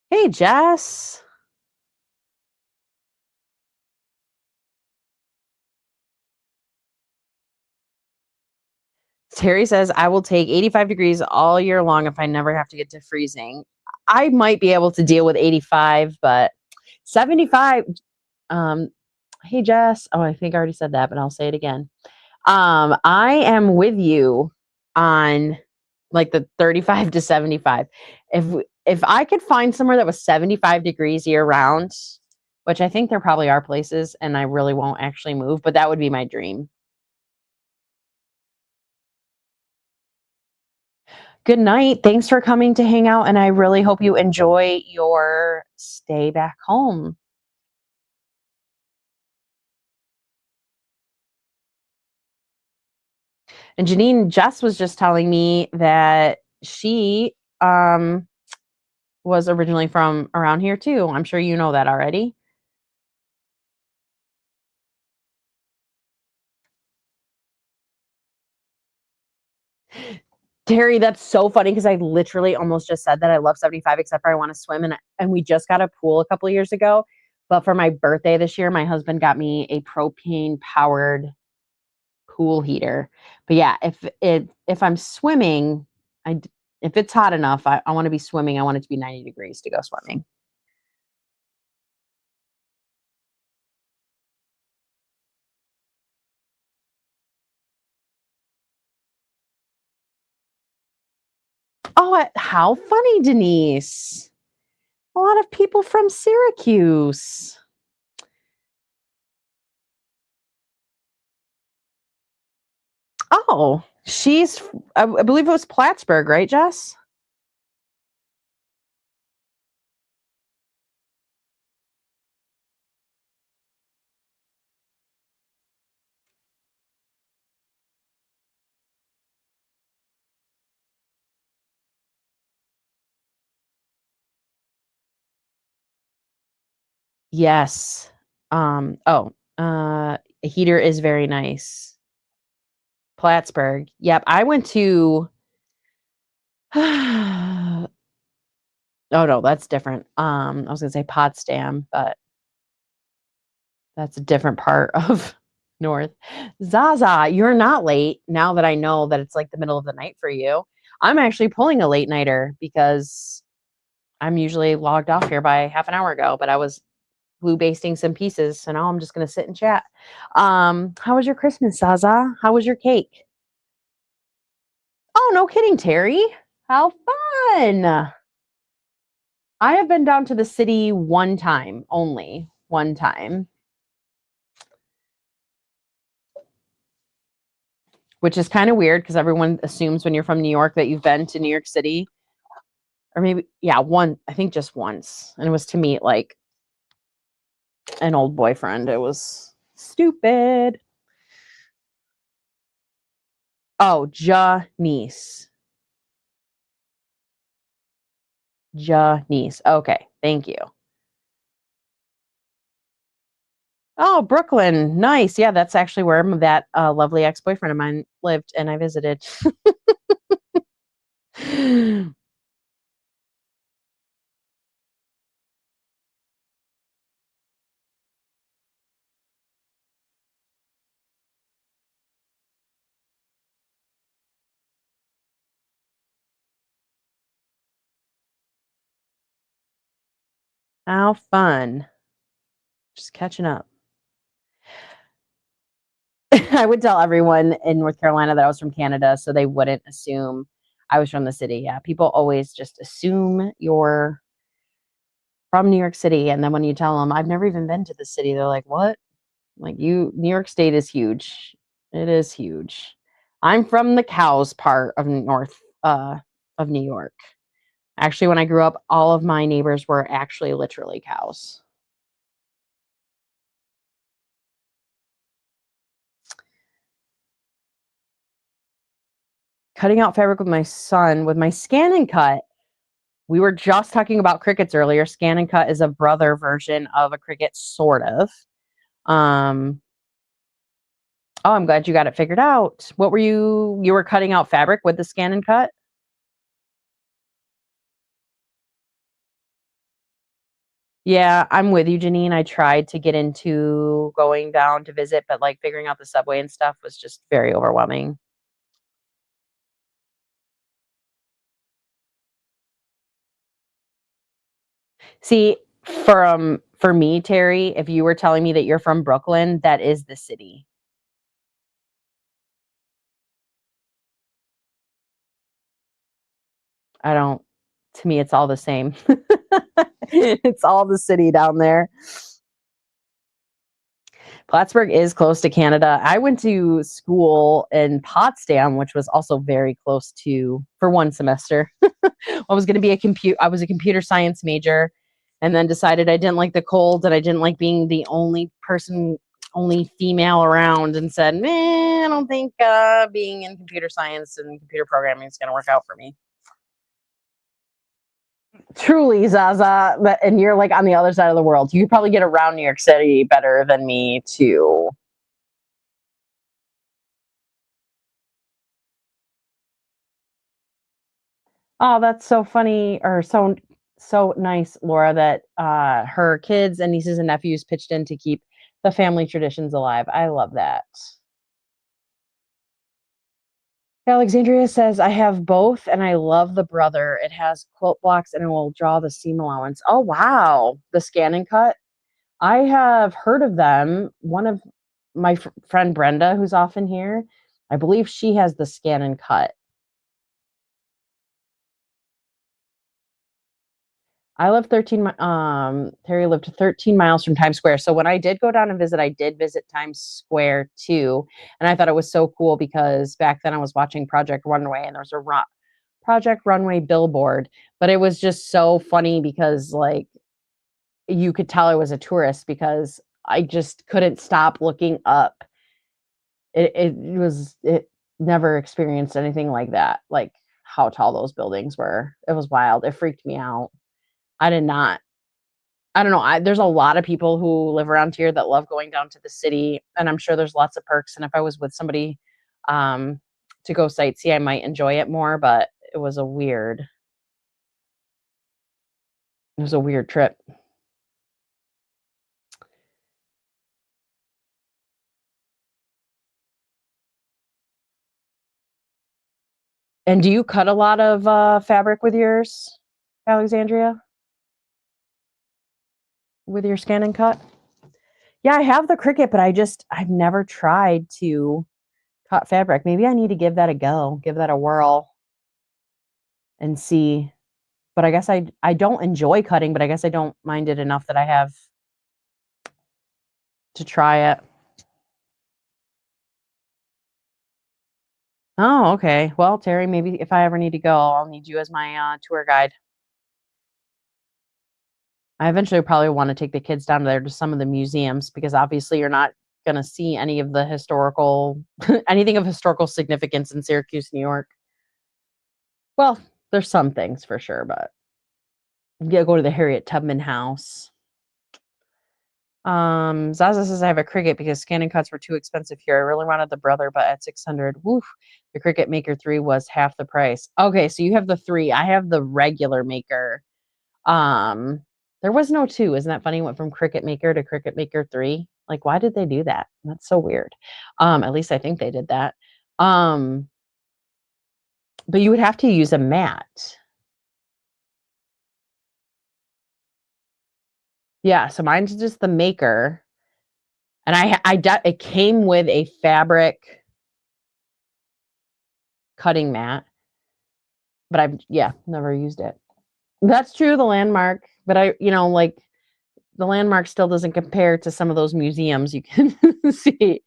Hey, Jess. Terry says, I will take 85 degrees all year long if I never have to get to freezing. I might be able to deal with 85, but 75. Um, hey, Jess. Oh, I think I already said that, but I'll say it again. I am with you on like the 35 to 75. If I could find somewhere that was 75 degrees year round, which I think there probably are places, and I really won't actually move, but that would be my dream. Good night. Thanks for coming to hang out, and I really hope you enjoy your stay back home. And Janine, Jess was just telling me that she was originally from around here too. I'm sure you know that already. Terry, that's so funny because I literally almost just said that I love 75, except for I want to swim. And we just got a pool a couple of years ago. But for my birthday this year, my husband got me a propane powered pool heater. But yeah, if I'm swimming, if it's hot enough, I want to be swimming. I want it to be 90 degrees to go swimming. Oh, how funny, Denise. A lot of people from Syracuse. Oh, I believe it was Plattsburgh, right, Jess? Yes. A heater is very nice. Plattsburgh. Yep. I went to oh no, that's different. I was gonna say Potsdam, but that's a different part of North. Zaza, you're not late now that I know that it's like the middle of the night for you. I'm actually pulling a late nighter because I'm usually logged off here by half an hour ago, but I was glue basting some pieces, so now I'm just gonna sit and chat. How was your Christmas, Zaza? How was your cake? Oh, no kidding, Terry. How fun. I have been down to the city one time, only one time, which is kind of weird because everyone assumes when you're from New York that you've been to New York City. Or maybe, yeah, I think just once. And it was to meet like an old boyfriend. It was stupid. Oh, Janice. Janice. Okay, thank you. Oh, Brooklyn. Nice. Yeah, that's actually where that lovely ex-boyfriend of mine lived and I visited. How fun. Just catching up. I would tell everyone in North Carolina that I was from Canada so they wouldn't assume I was from the city. Yeah, people always just assume you're from New York City. And then when you tell them, I've never even been to the city, they're like, what? Like, New York State is huge. It is huge. I'm from the cows part of of New York. Actually, when I grew up, all of my neighbors were actually literally cows. Cutting out fabric with my son with my Scan and Cut. We were just talking about Cricuts earlier. Scan and Cut is a brother version of a Cricut, sort of. Um, oh, I'm glad you got it figured out. What were you were cutting out fabric with the Scan and Cut? Yeah, I'm with you, Janine. I tried to get into going down to visit, but like figuring out the subway and stuff was just very overwhelming. See, for me, Terry, if you were telling me that you're from Brooklyn, that is the city. I don't To me it's all the same. It's all the city down there. Plattsburgh is close to Canada. I went to school in Potsdam, which was also very close to for one semester. I was going to be I was a computer science major and then decided I didn't like the cold and I didn't like being the only female around and said, man, I don't think being in computer science and computer programming is going to work out for me. Truly, Zaza, and you're like on the other side of the world. You probably get around New York City better than me too. Oh, that's so funny, or so nice, Laura, that her kids and nieces and nephews pitched in to keep the family traditions alive. I love that. Alexandria says, I have both and I love the brother. It has quilt blocks and it will draw the seam allowance. Oh, wow. The Scan and Cut. I have heard of them. One of my friend Brenda, who's often here, I believe she has the Scan and Cut. I live 13 Terry lived 13 miles from Times Square. So when I did go down and visit, I did visit Times Square too. And I thought it was so cool because back then I was watching Project Runway and there was a Project Runway billboard, but it was just so funny because like you could tell I was a tourist because I just couldn't stop looking up. It never experienced anything like that, like how tall those buildings were. It was wild. It freaked me out. I did not I don't know. There's a lot of people who live around here that love going down to the city, and I'm sure there's lots of perks. And if I was with somebody um, to go sightsee, I might enjoy it more. But it was a weird trip. And do you cut a lot of fabric with yours, Alexandria? with your scan and cut? Yeah, I have the Cricut, but I've never tried to cut fabric. Maybe I need to give that a go, give that a whirl and see. But I guess I don't enjoy cutting, but I guess I don't mind it enough that I have to try it. Oh, okay. Well, Terry, maybe if I ever need to go, I'll need you as my tour guide. I eventually probably want to take the kids down there to some of the museums because obviously you're not going to see any of the historical, anything of historical significance in Syracuse, New York. Well, there's some things for sure, but you gotta go to the Harriet Tubman House. Zaza says I have a Cricut because scanning cuts were too expensive here. I really wanted the brother, but at 600, woof, the Cricut Maker 3 was half the price. Okay, so you have the 3. I have the regular Maker. Um, there was no 2. Isn't that funny? Went from Cricut Maker to Cricut Maker 3. Like, why did they do that? That's so weird. At least I think they did that. But you would have to use a mat. Yeah, so mine's just the Maker. And it came with a fabric cutting mat, but I've never used it. That's true, the landmark, but like the landmark still doesn't compare to some of those museums you can see.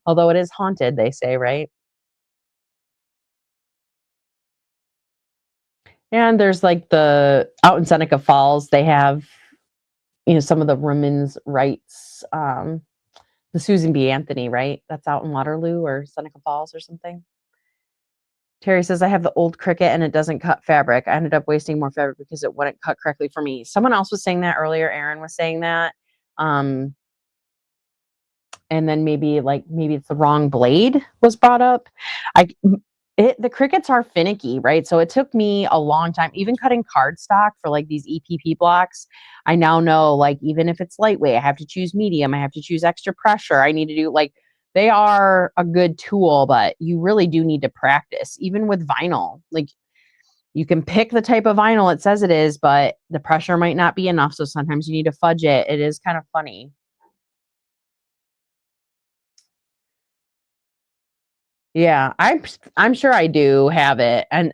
Although it is haunted, they say, right? And there's like out in Seneca Falls, they have, some of the women's rights, the Susan B. Anthony, right? That's out in Waterloo or Seneca Falls or something. Terry says, I have the old Cricut and it doesn't cut fabric. I ended up wasting more fabric because it wouldn't cut correctly for me. Someone else was saying that earlier. Aaron was saying that. And then maybe it's the wrong blade was brought up. The Cricuts are finicky, right? So it took me a long time, even cutting cardstock for like these EPP blocks. I now know, like, even if it's lightweight, I have to choose medium. I have to choose extra pressure. I need to do they are a good tool, but you really do need to practice. Even with vinyl, like you can pick the type of vinyl it says it is, but the pressure might not be enough. So sometimes you need to fudge it. It is kind of funny. Yeah, I'm sure I do have it, and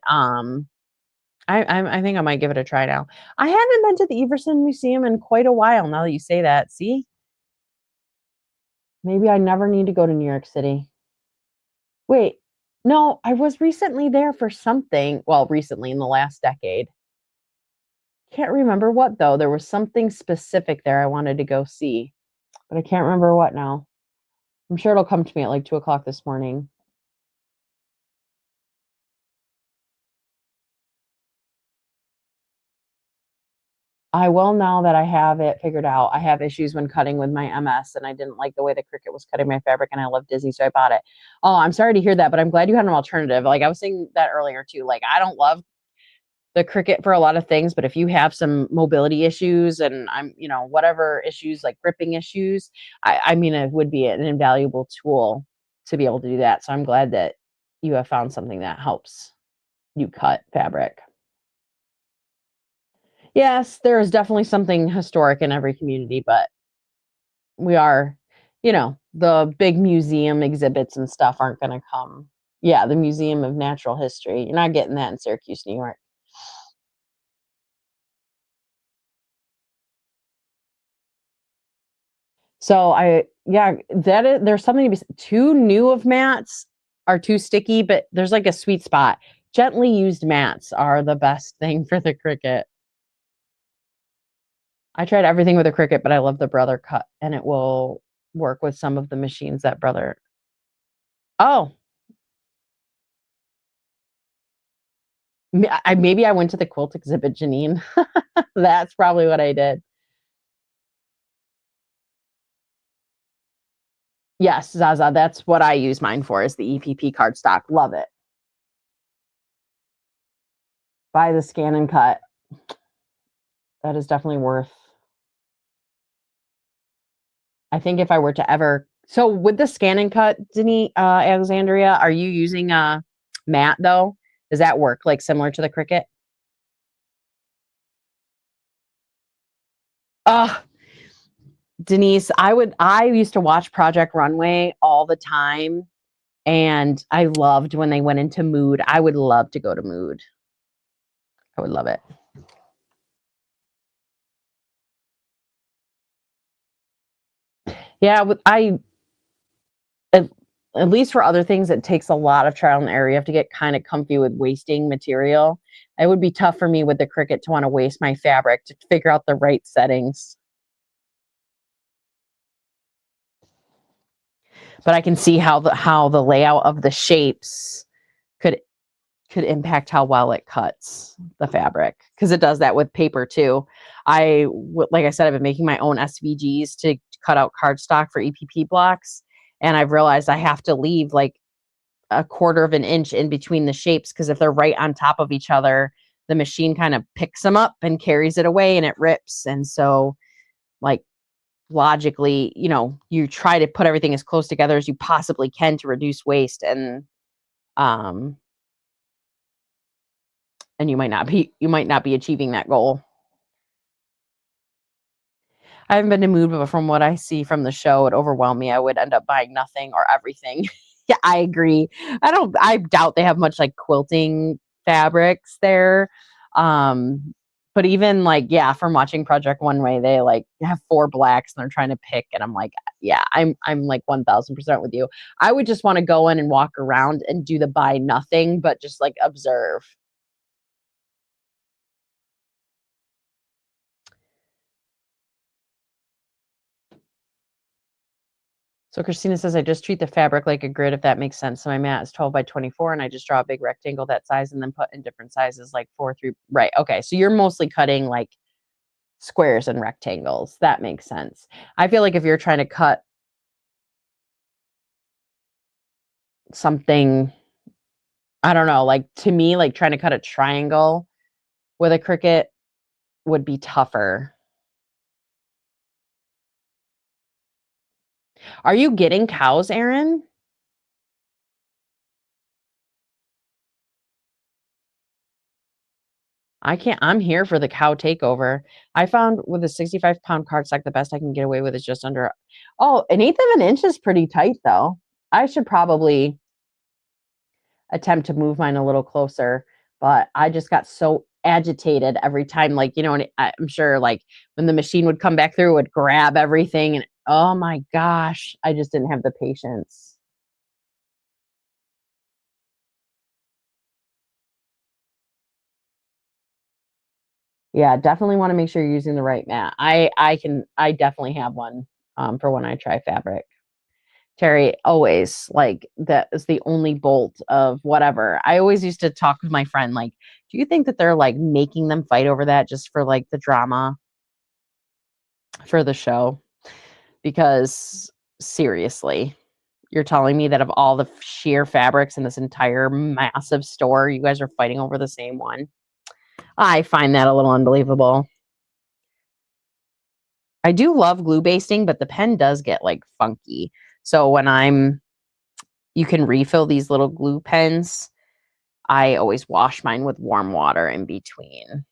I think I might give it a try now. I haven't been to the Everson Museum in quite a while. Now that you say that, see, maybe I never need to go to New York City. Wait, no, I was recently there for something. Well, recently in the last decade. Can't remember what though. There was something specific there I wanted to go see, but I can't remember what now. I'm sure it'll come to me at like 2:00 this morning. I will now that I have it figured out. I have issues when cutting with my MS, and I didn't like the way the Cricut was cutting my fabric, and I love Dizzy, so I bought it. Oh, I'm sorry to hear that, but I'm glad you had an alternative. Like I was saying that earlier too. Like I don't love the Cricut for a lot of things, but if you have some mobility issues and whatever issues like gripping issues, I mean, it would be an invaluable tool to be able to do that. So I'm glad that you have found something that helps you cut fabric. Yes, there is definitely something historic in every community, but we are, the big museum exhibits and stuff aren't going to come. Yeah, the Museum of Natural History. You're not getting that in Syracuse, New York. So there's something to be too new of mats are too sticky, but there's like a sweet spot. Gently used mats are the best thing for the Cricut. I tried everything with a Cricut, but I love the Brother Cut, and it will work with some of the machines that Brother. Oh, maybe I went to the quilt exhibit, Janine. That's probably what I did. Yes, Zaza, that's what I use mine for is the EPP cardstock. Love it. Buy the scan and cut. That is definitely worth. I think if I were to ever so with the scan and cut, Denise, Alexandria, are you using a mat though? Does that work like similar to the Cricut? Denise, I used to watch Project Runway all the time, and I loved when they went into Mood. I would love to go to Mood. I would love it. Yeah, at least for other things, it takes a lot of trial and error. You have to get kind of comfy with wasting material. It would be tough for me with the Cricut to want to waste my fabric to figure out the right settings. But I can see how the layout of the shapes could impact how well it cuts the fabric, because it does that with paper too. Like I said, I've been making my own SVGs to cut out cardstock for EPP blocks, and I've realized I have to leave like a quarter of an inch in between the shapes, because if they're right on top of each other, the machine kind of picks them up and carries it away and it rips. And so, like, logically, you try to put everything as close together as you possibly can to reduce waste, um and you might not be achieving that goal. I haven't been to Mood, but from what I see from the show, it overwhelmed me. I would end up buying nothing or everything. Yeah, I agree. I doubt they have much like quilting fabrics there. Um, but even like, yeah, from watching Project One Way, they like have 4 blacks and they're trying to pick, and I'm like, yeah, I'm like 1000% with you. I would just want to go in and walk around and do the buy nothing, but just like observe. So Christina says, I just treat the fabric like a grid, if that makes sense. So my mat is 12 by 24, and I just draw a big rectangle that size and then put in different sizes, like 4 through, right. Okay. So you're mostly cutting like squares and rectangles. That makes sense. I feel like if you're trying to cut something, I don't know, like to me, like trying to cut a triangle with a Cricut would be tougher. Are you getting cows, Erin? I'm here for the cow takeover. I found with a 65-pound cardstock, the best I can get away with is just under, oh, an eighth of an inch is pretty tight though. I should probably attempt to move mine a little closer, but I just got so agitated every time, like, and I'm sure like when the machine would come back through, it would grab everything, and oh my gosh, I just didn't have the patience. Yeah, definitely want to make sure you're using the right mat. I definitely have one for when I try fabric. Terry, always like that is the only bolt of whatever. I always used to talk with my friend, like, do you think that they're like making them fight over that just for like the drama for the show? Because seriously, you're telling me that of all the sheer fabrics in this entire massive store, you guys are fighting over the same one? I find that a little unbelievable. I do love glue basting, but the pen does get like funky. So you can refill these little glue pens. I always wash mine with warm water in between.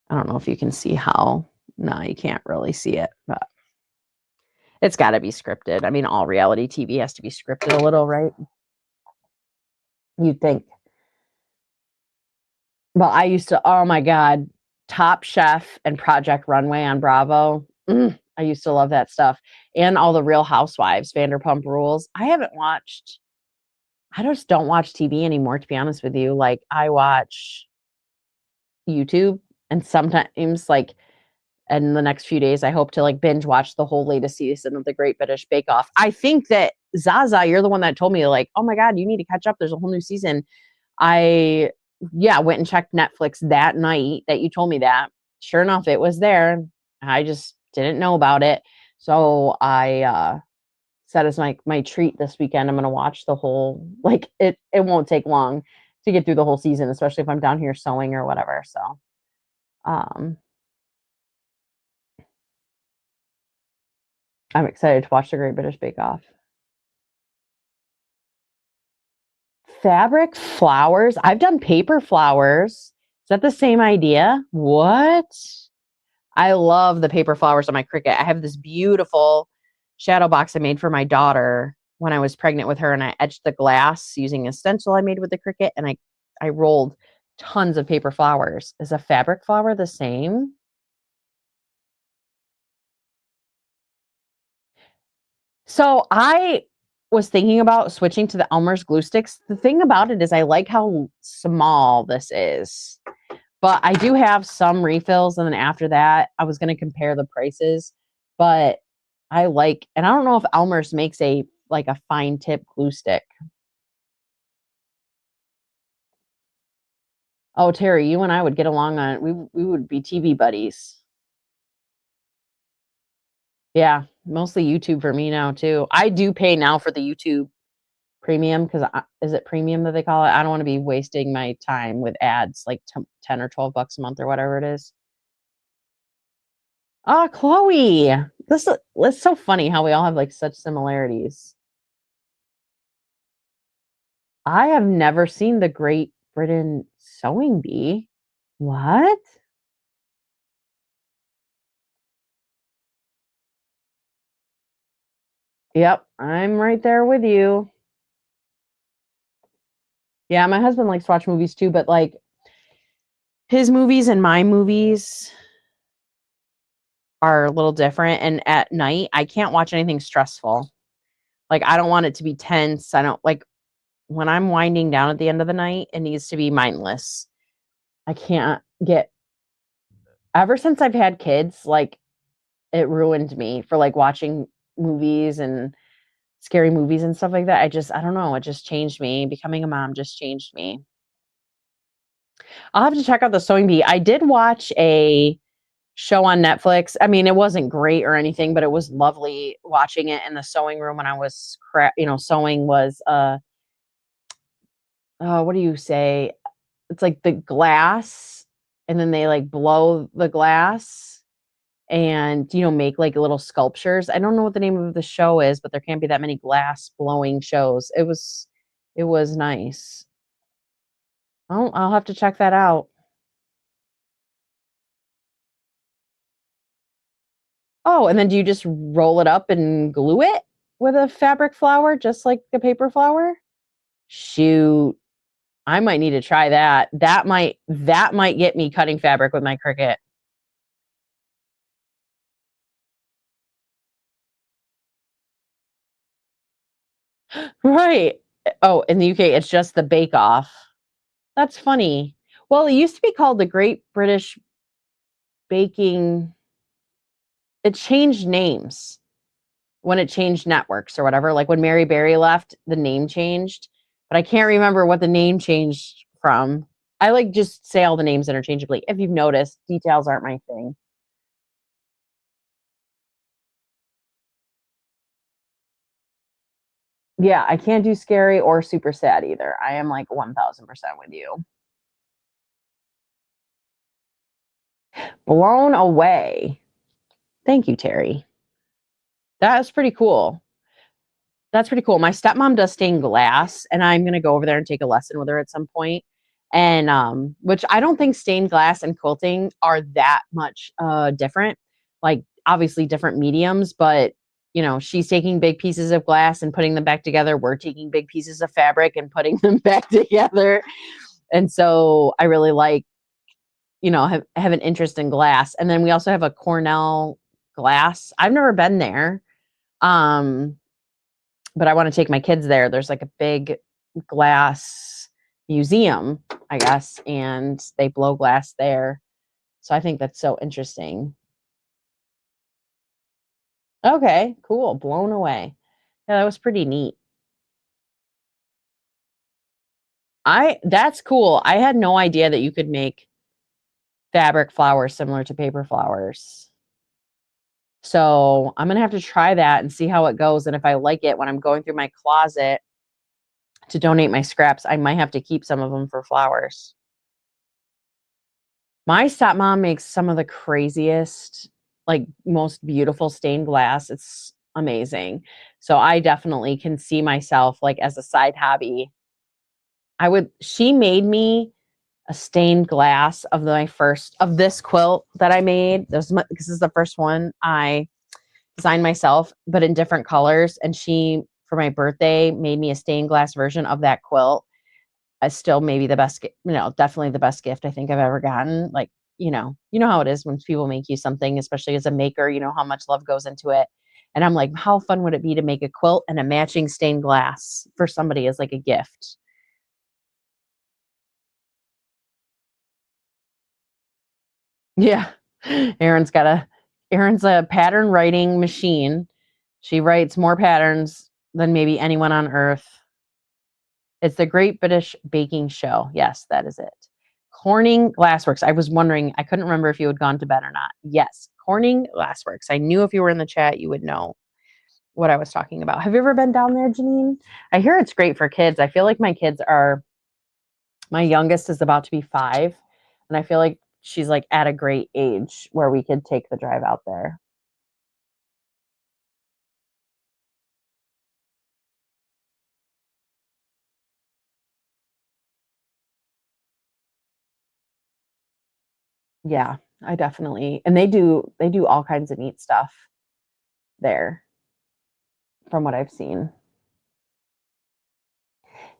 I don't know if you can see how. No, you can't really see it, but it's got to be scripted. I mean, all reality TV has to be scripted a little, right? You'd think. Well, I used to, oh my God, Top Chef and Project Runway on Bravo. I used to love that stuff. And all the Real Housewives, Vanderpump Rules. I just don't watch TV anymore, to be honest with you. Like, I watch YouTube, and sometimes, like, in the next few days, I hope to like binge watch the whole latest season of the Great British Bake Off. I think that Zaza, you're the one that told me, like, oh my God, you need to catch up. There's a whole new season. I, yeah, went and checked Netflix that night that you told me that. Sure enough, it was there. I just didn't know about it. So I said as my treat this weekend, I'm gonna watch the whole, like, it won't take long to get through the whole season, especially if I'm down here sewing or whatever. So um I'm excited to watch the Great British Bake Off. Fabric flowers. I've done paper flowers. that the same idea? What? I love the paper flowers on my Cricut. I have this beautiful shadow box I made for my daughter when I was pregnant with her, and I etched the glass using a stencil I made with the Cricut, and I rolled tons of paper flowers. Is a fabric flower the same? So I was thinking about switching to the Elmer's glue sticks. The thing about it is I like how small this is. But I do have some refills, and then after that, I was gonna compare the prices, but I like, and I don't know if Elmer's makes like a fine tip glue stick. Oh, Terry, you and I would get along on we would be TV buddies. Yeah, mostly YouTube for me now too. I do pay now for the YouTube premium because is it premium that they call it? I don't want to be wasting my time with ads like 10 or 12 bucks a month or whatever it is. Ah, Chloe. It's so funny how we all have like such similarities. I have never seen the Great Britain Sewing Bee. What? Yep, I'm right there with you. Yeah, my husband likes to watch movies too, but like his movies and my movies are a little different. And at night, I can't watch anything stressful. Like, I don't want it to be tense. I don't like when I'm winding down at the end of the night, it needs to be mindless. I can't get, ever since I've had kids, like, it ruined me for like watching movies and scary movies and stuff like that. I don't know. It just changed me. Becoming a mom just changed me. I'll have to check out the Sewing Bee. I did watch a show on Netflix. I mean, it wasn't great or anything, but it was lovely watching it in the sewing room when I was, sewing was, what do you say? It's like the glass, and then they like blow the glass and, make like little sculptures. I don't know what the name of the show is, but there can't be that many glass blowing shows. It was nice. I'll have to check that out. Oh, and then do you just roll it up and glue it with a fabric flower, just like the paper flower? Shoot, I might need to try that. That might get me cutting fabric with my Cricut. Right. Oh, in the UK, it's just the Bake Off. That's funny. Well, it used to be called the Great British Baking. It changed names when it changed networks or whatever. Like when Mary Berry left, the name changed, but I can't remember what the name changed from. I like just say all the names interchangeably. If you've noticed, details aren't my thing. Yeah, I can't do scary or super sad either. I am like 1000% with you. Blown away. Thank you, Terry. That was pretty cool. That's pretty cool. My stepmom does stained glass, and I'm gonna go over there and take a lesson with her at some point. And which I don't think stained glass and quilting are that much different. Like obviously different mediums, but she's taking big pieces of glass and putting them back together. We're taking big pieces of fabric and putting them back together. And so I really like, have an interest in glass. And then we also have a Cornell glass. I've never been there. Um, but I want to take my kids there. There's like a big glass museum, I guess, and they blow glass there. So I think that's so interesting. Okay, cool. Blown away. Yeah, that was pretty neat. That's cool. I had no idea that you could make fabric flowers similar to paper flowers. So I'm gonna have to try that and see how it goes. And if I like it when I'm going through my closet to donate my scraps, I might have to keep some of them for flowers. My stepmom makes some of the craziest, like most beautiful stained glass. It's amazing. So I definitely can see myself like as a side hobby. She made me a stained glass of this quilt that I made. This is the first one I designed myself, but in different colors. And she, for my birthday, made me a stained glass version of that quilt. I still maybe the best, definitely the best gift I think I've ever gotten. Like, you know how it is when people make you something, especially as a maker, you know how much love goes into it. And I'm like, how fun would it be to make a quilt and a matching stained glass for somebody as like a gift? Yeah. Erin's a pattern writing machine. She writes more patterns than maybe anyone on earth. It's the Great British Baking Show. Yes, that is it. Corning Glassworks. I was wondering, I couldn't remember if you had gone to bed or not. Yes, Corning Glassworks. I knew if you were in the chat, you would know what I was talking about. Have you ever been down there, Janine? I hear it's great for kids. I feel like my youngest is about to be 5, and I feel like she's like at a great age where we could take the drive out there. Yeah, I definitely. And they do all kinds of neat stuff there from what I've seen.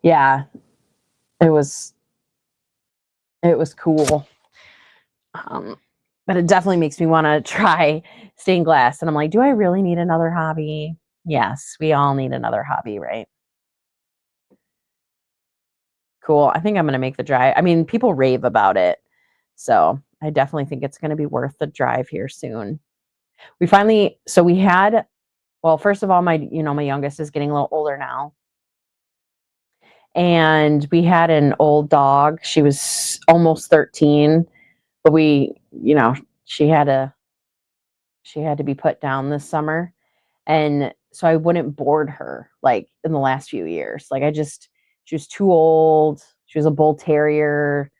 Yeah, it was cool. But it definitely makes me want to try stained glass. And I'm like, do I really need another hobby? Yes, we all need another hobby, right? Cool. I think I'm going to make the drive. I mean, people rave about it. So I definitely think it's going to be worth the drive here soon. Well, first of all, my youngest is getting a little older now. And we had an old dog. She was almost 13, but she had to be put down this summer. And so I wouldn't board her like in the last few years. She was too old. She was a bull terrier.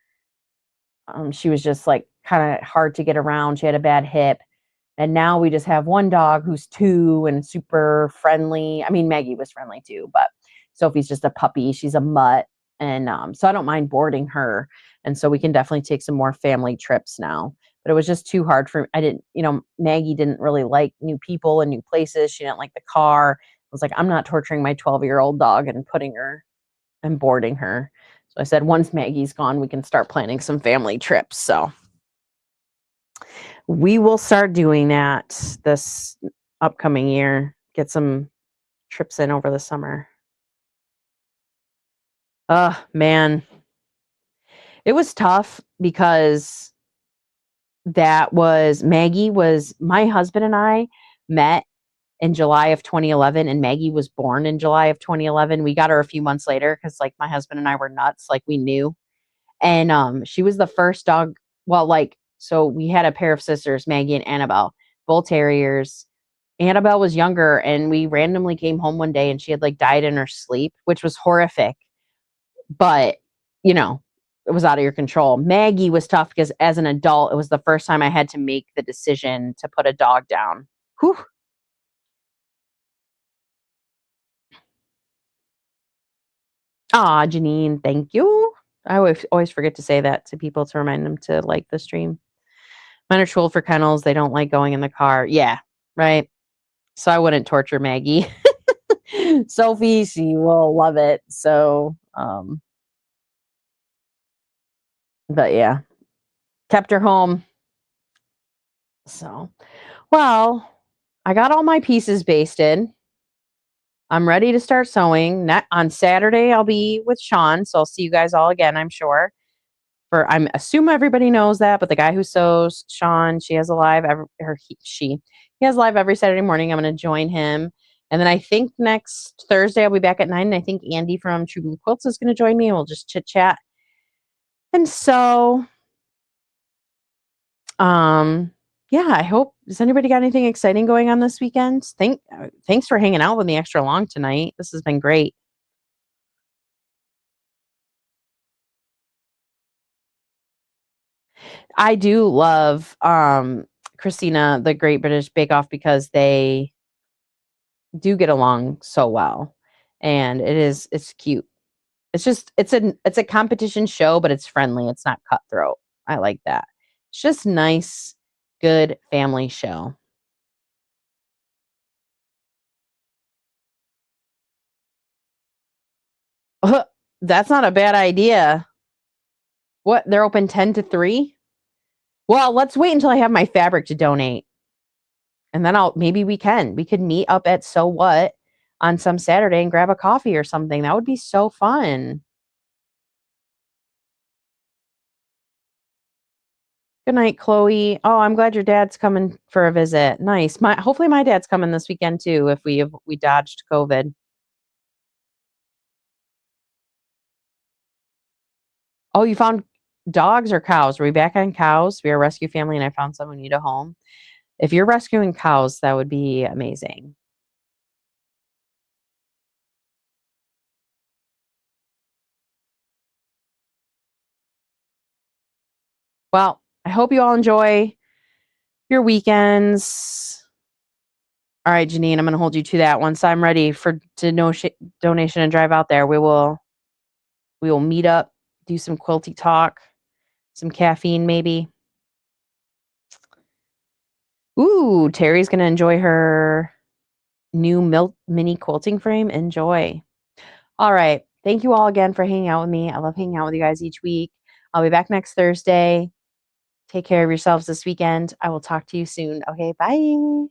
She was just like kind of hard to get around. She had a bad hip. And now we just have one dog who's 2 and super friendly. I mean, Maggie was friendly too, but Sophie's just a puppy. She's a mutt. And so I don't mind boarding her. And so we can definitely take some more family trips now. But it was just too hard for Maggie didn't really like new people and new places. She didn't like the car. I was like, I'm not torturing my 12-year-old dog and putting her and boarding her. So I said, once Maggie's gone, we can start planning some family trips. So we will start doing that this upcoming year. Get some trips in over the summer. Oh, man. It was tough because my husband and I met in July of 2011, and Maggie was born in July of 2011. We got her a few months later because like my husband and I were nuts, like we knew. And she was the first dog. Well, so we had a pair of sisters, Maggie and Annabelle, bull terriers. Annabelle was younger, and we randomly came home one day and she had like died in her sleep, which was horrific. But, it was out of your control. Maggie was tough because as an adult, it was the first time I had to make the decision to put a dog down. Whew. Aw, Janine, thank you. I always forget to say that to people to remind them to like the stream. Mine are too old for kennels. They don't like going in the car. Yeah, right. So I wouldn't torture Maggie. Sophie, she will love it. So, but yeah, kept her home. So, well, I got all my pieces basted. I'm ready to start sewing. On Saturday, I'll be with Sean. So I'll see you guys all again, I'm sure. I assume everybody knows that, but the guy who sews, Sean, he has a live every Saturday morning. I'm going to join him. And then I think next Thursday I'll be back at 9. And I think Andy from True Blue Quilts is going to join me and we'll just chit chat. And so, yeah, I hope, does anybody got anything exciting going on this weekend? Thanks for hanging out with me extra long tonight. This has been great. I do love Christina, the Great British Bake Off, because they do get along so well, and it's cute. it's a competition show, but it's friendly. It's not cutthroat. I like that. It's just nice, good family show. That's not a bad idea. What? They're open 10 to 3? Well, let's wait until I have my fabric to donate. And then maybe we could meet up at So What on some Saturday and grab a coffee or something. That would be so fun. Good night, Chloe. Oh, I'm glad your dad's coming for a visit. Nice. Hopefully my dad's coming this weekend too if we dodged COVID. Oh, you found dogs or cows? Are we back on cows? We are a rescue family and I found someone who need a home. If you're rescuing cows, that would be amazing. Well, I hope you all enjoy your weekends. All right, Janine, I'm going to hold you to that. Once I'm ready for donation and drive out there, we will meet up, do some quilty talk, some caffeine maybe. Ooh, Terry's going to enjoy her new mini quilting frame. Enjoy. All right. Thank you all again for hanging out with me. I love hanging out with you guys each week. I'll be back next Thursday. Take care of yourselves this weekend. I will talk to you soon. Okay, bye.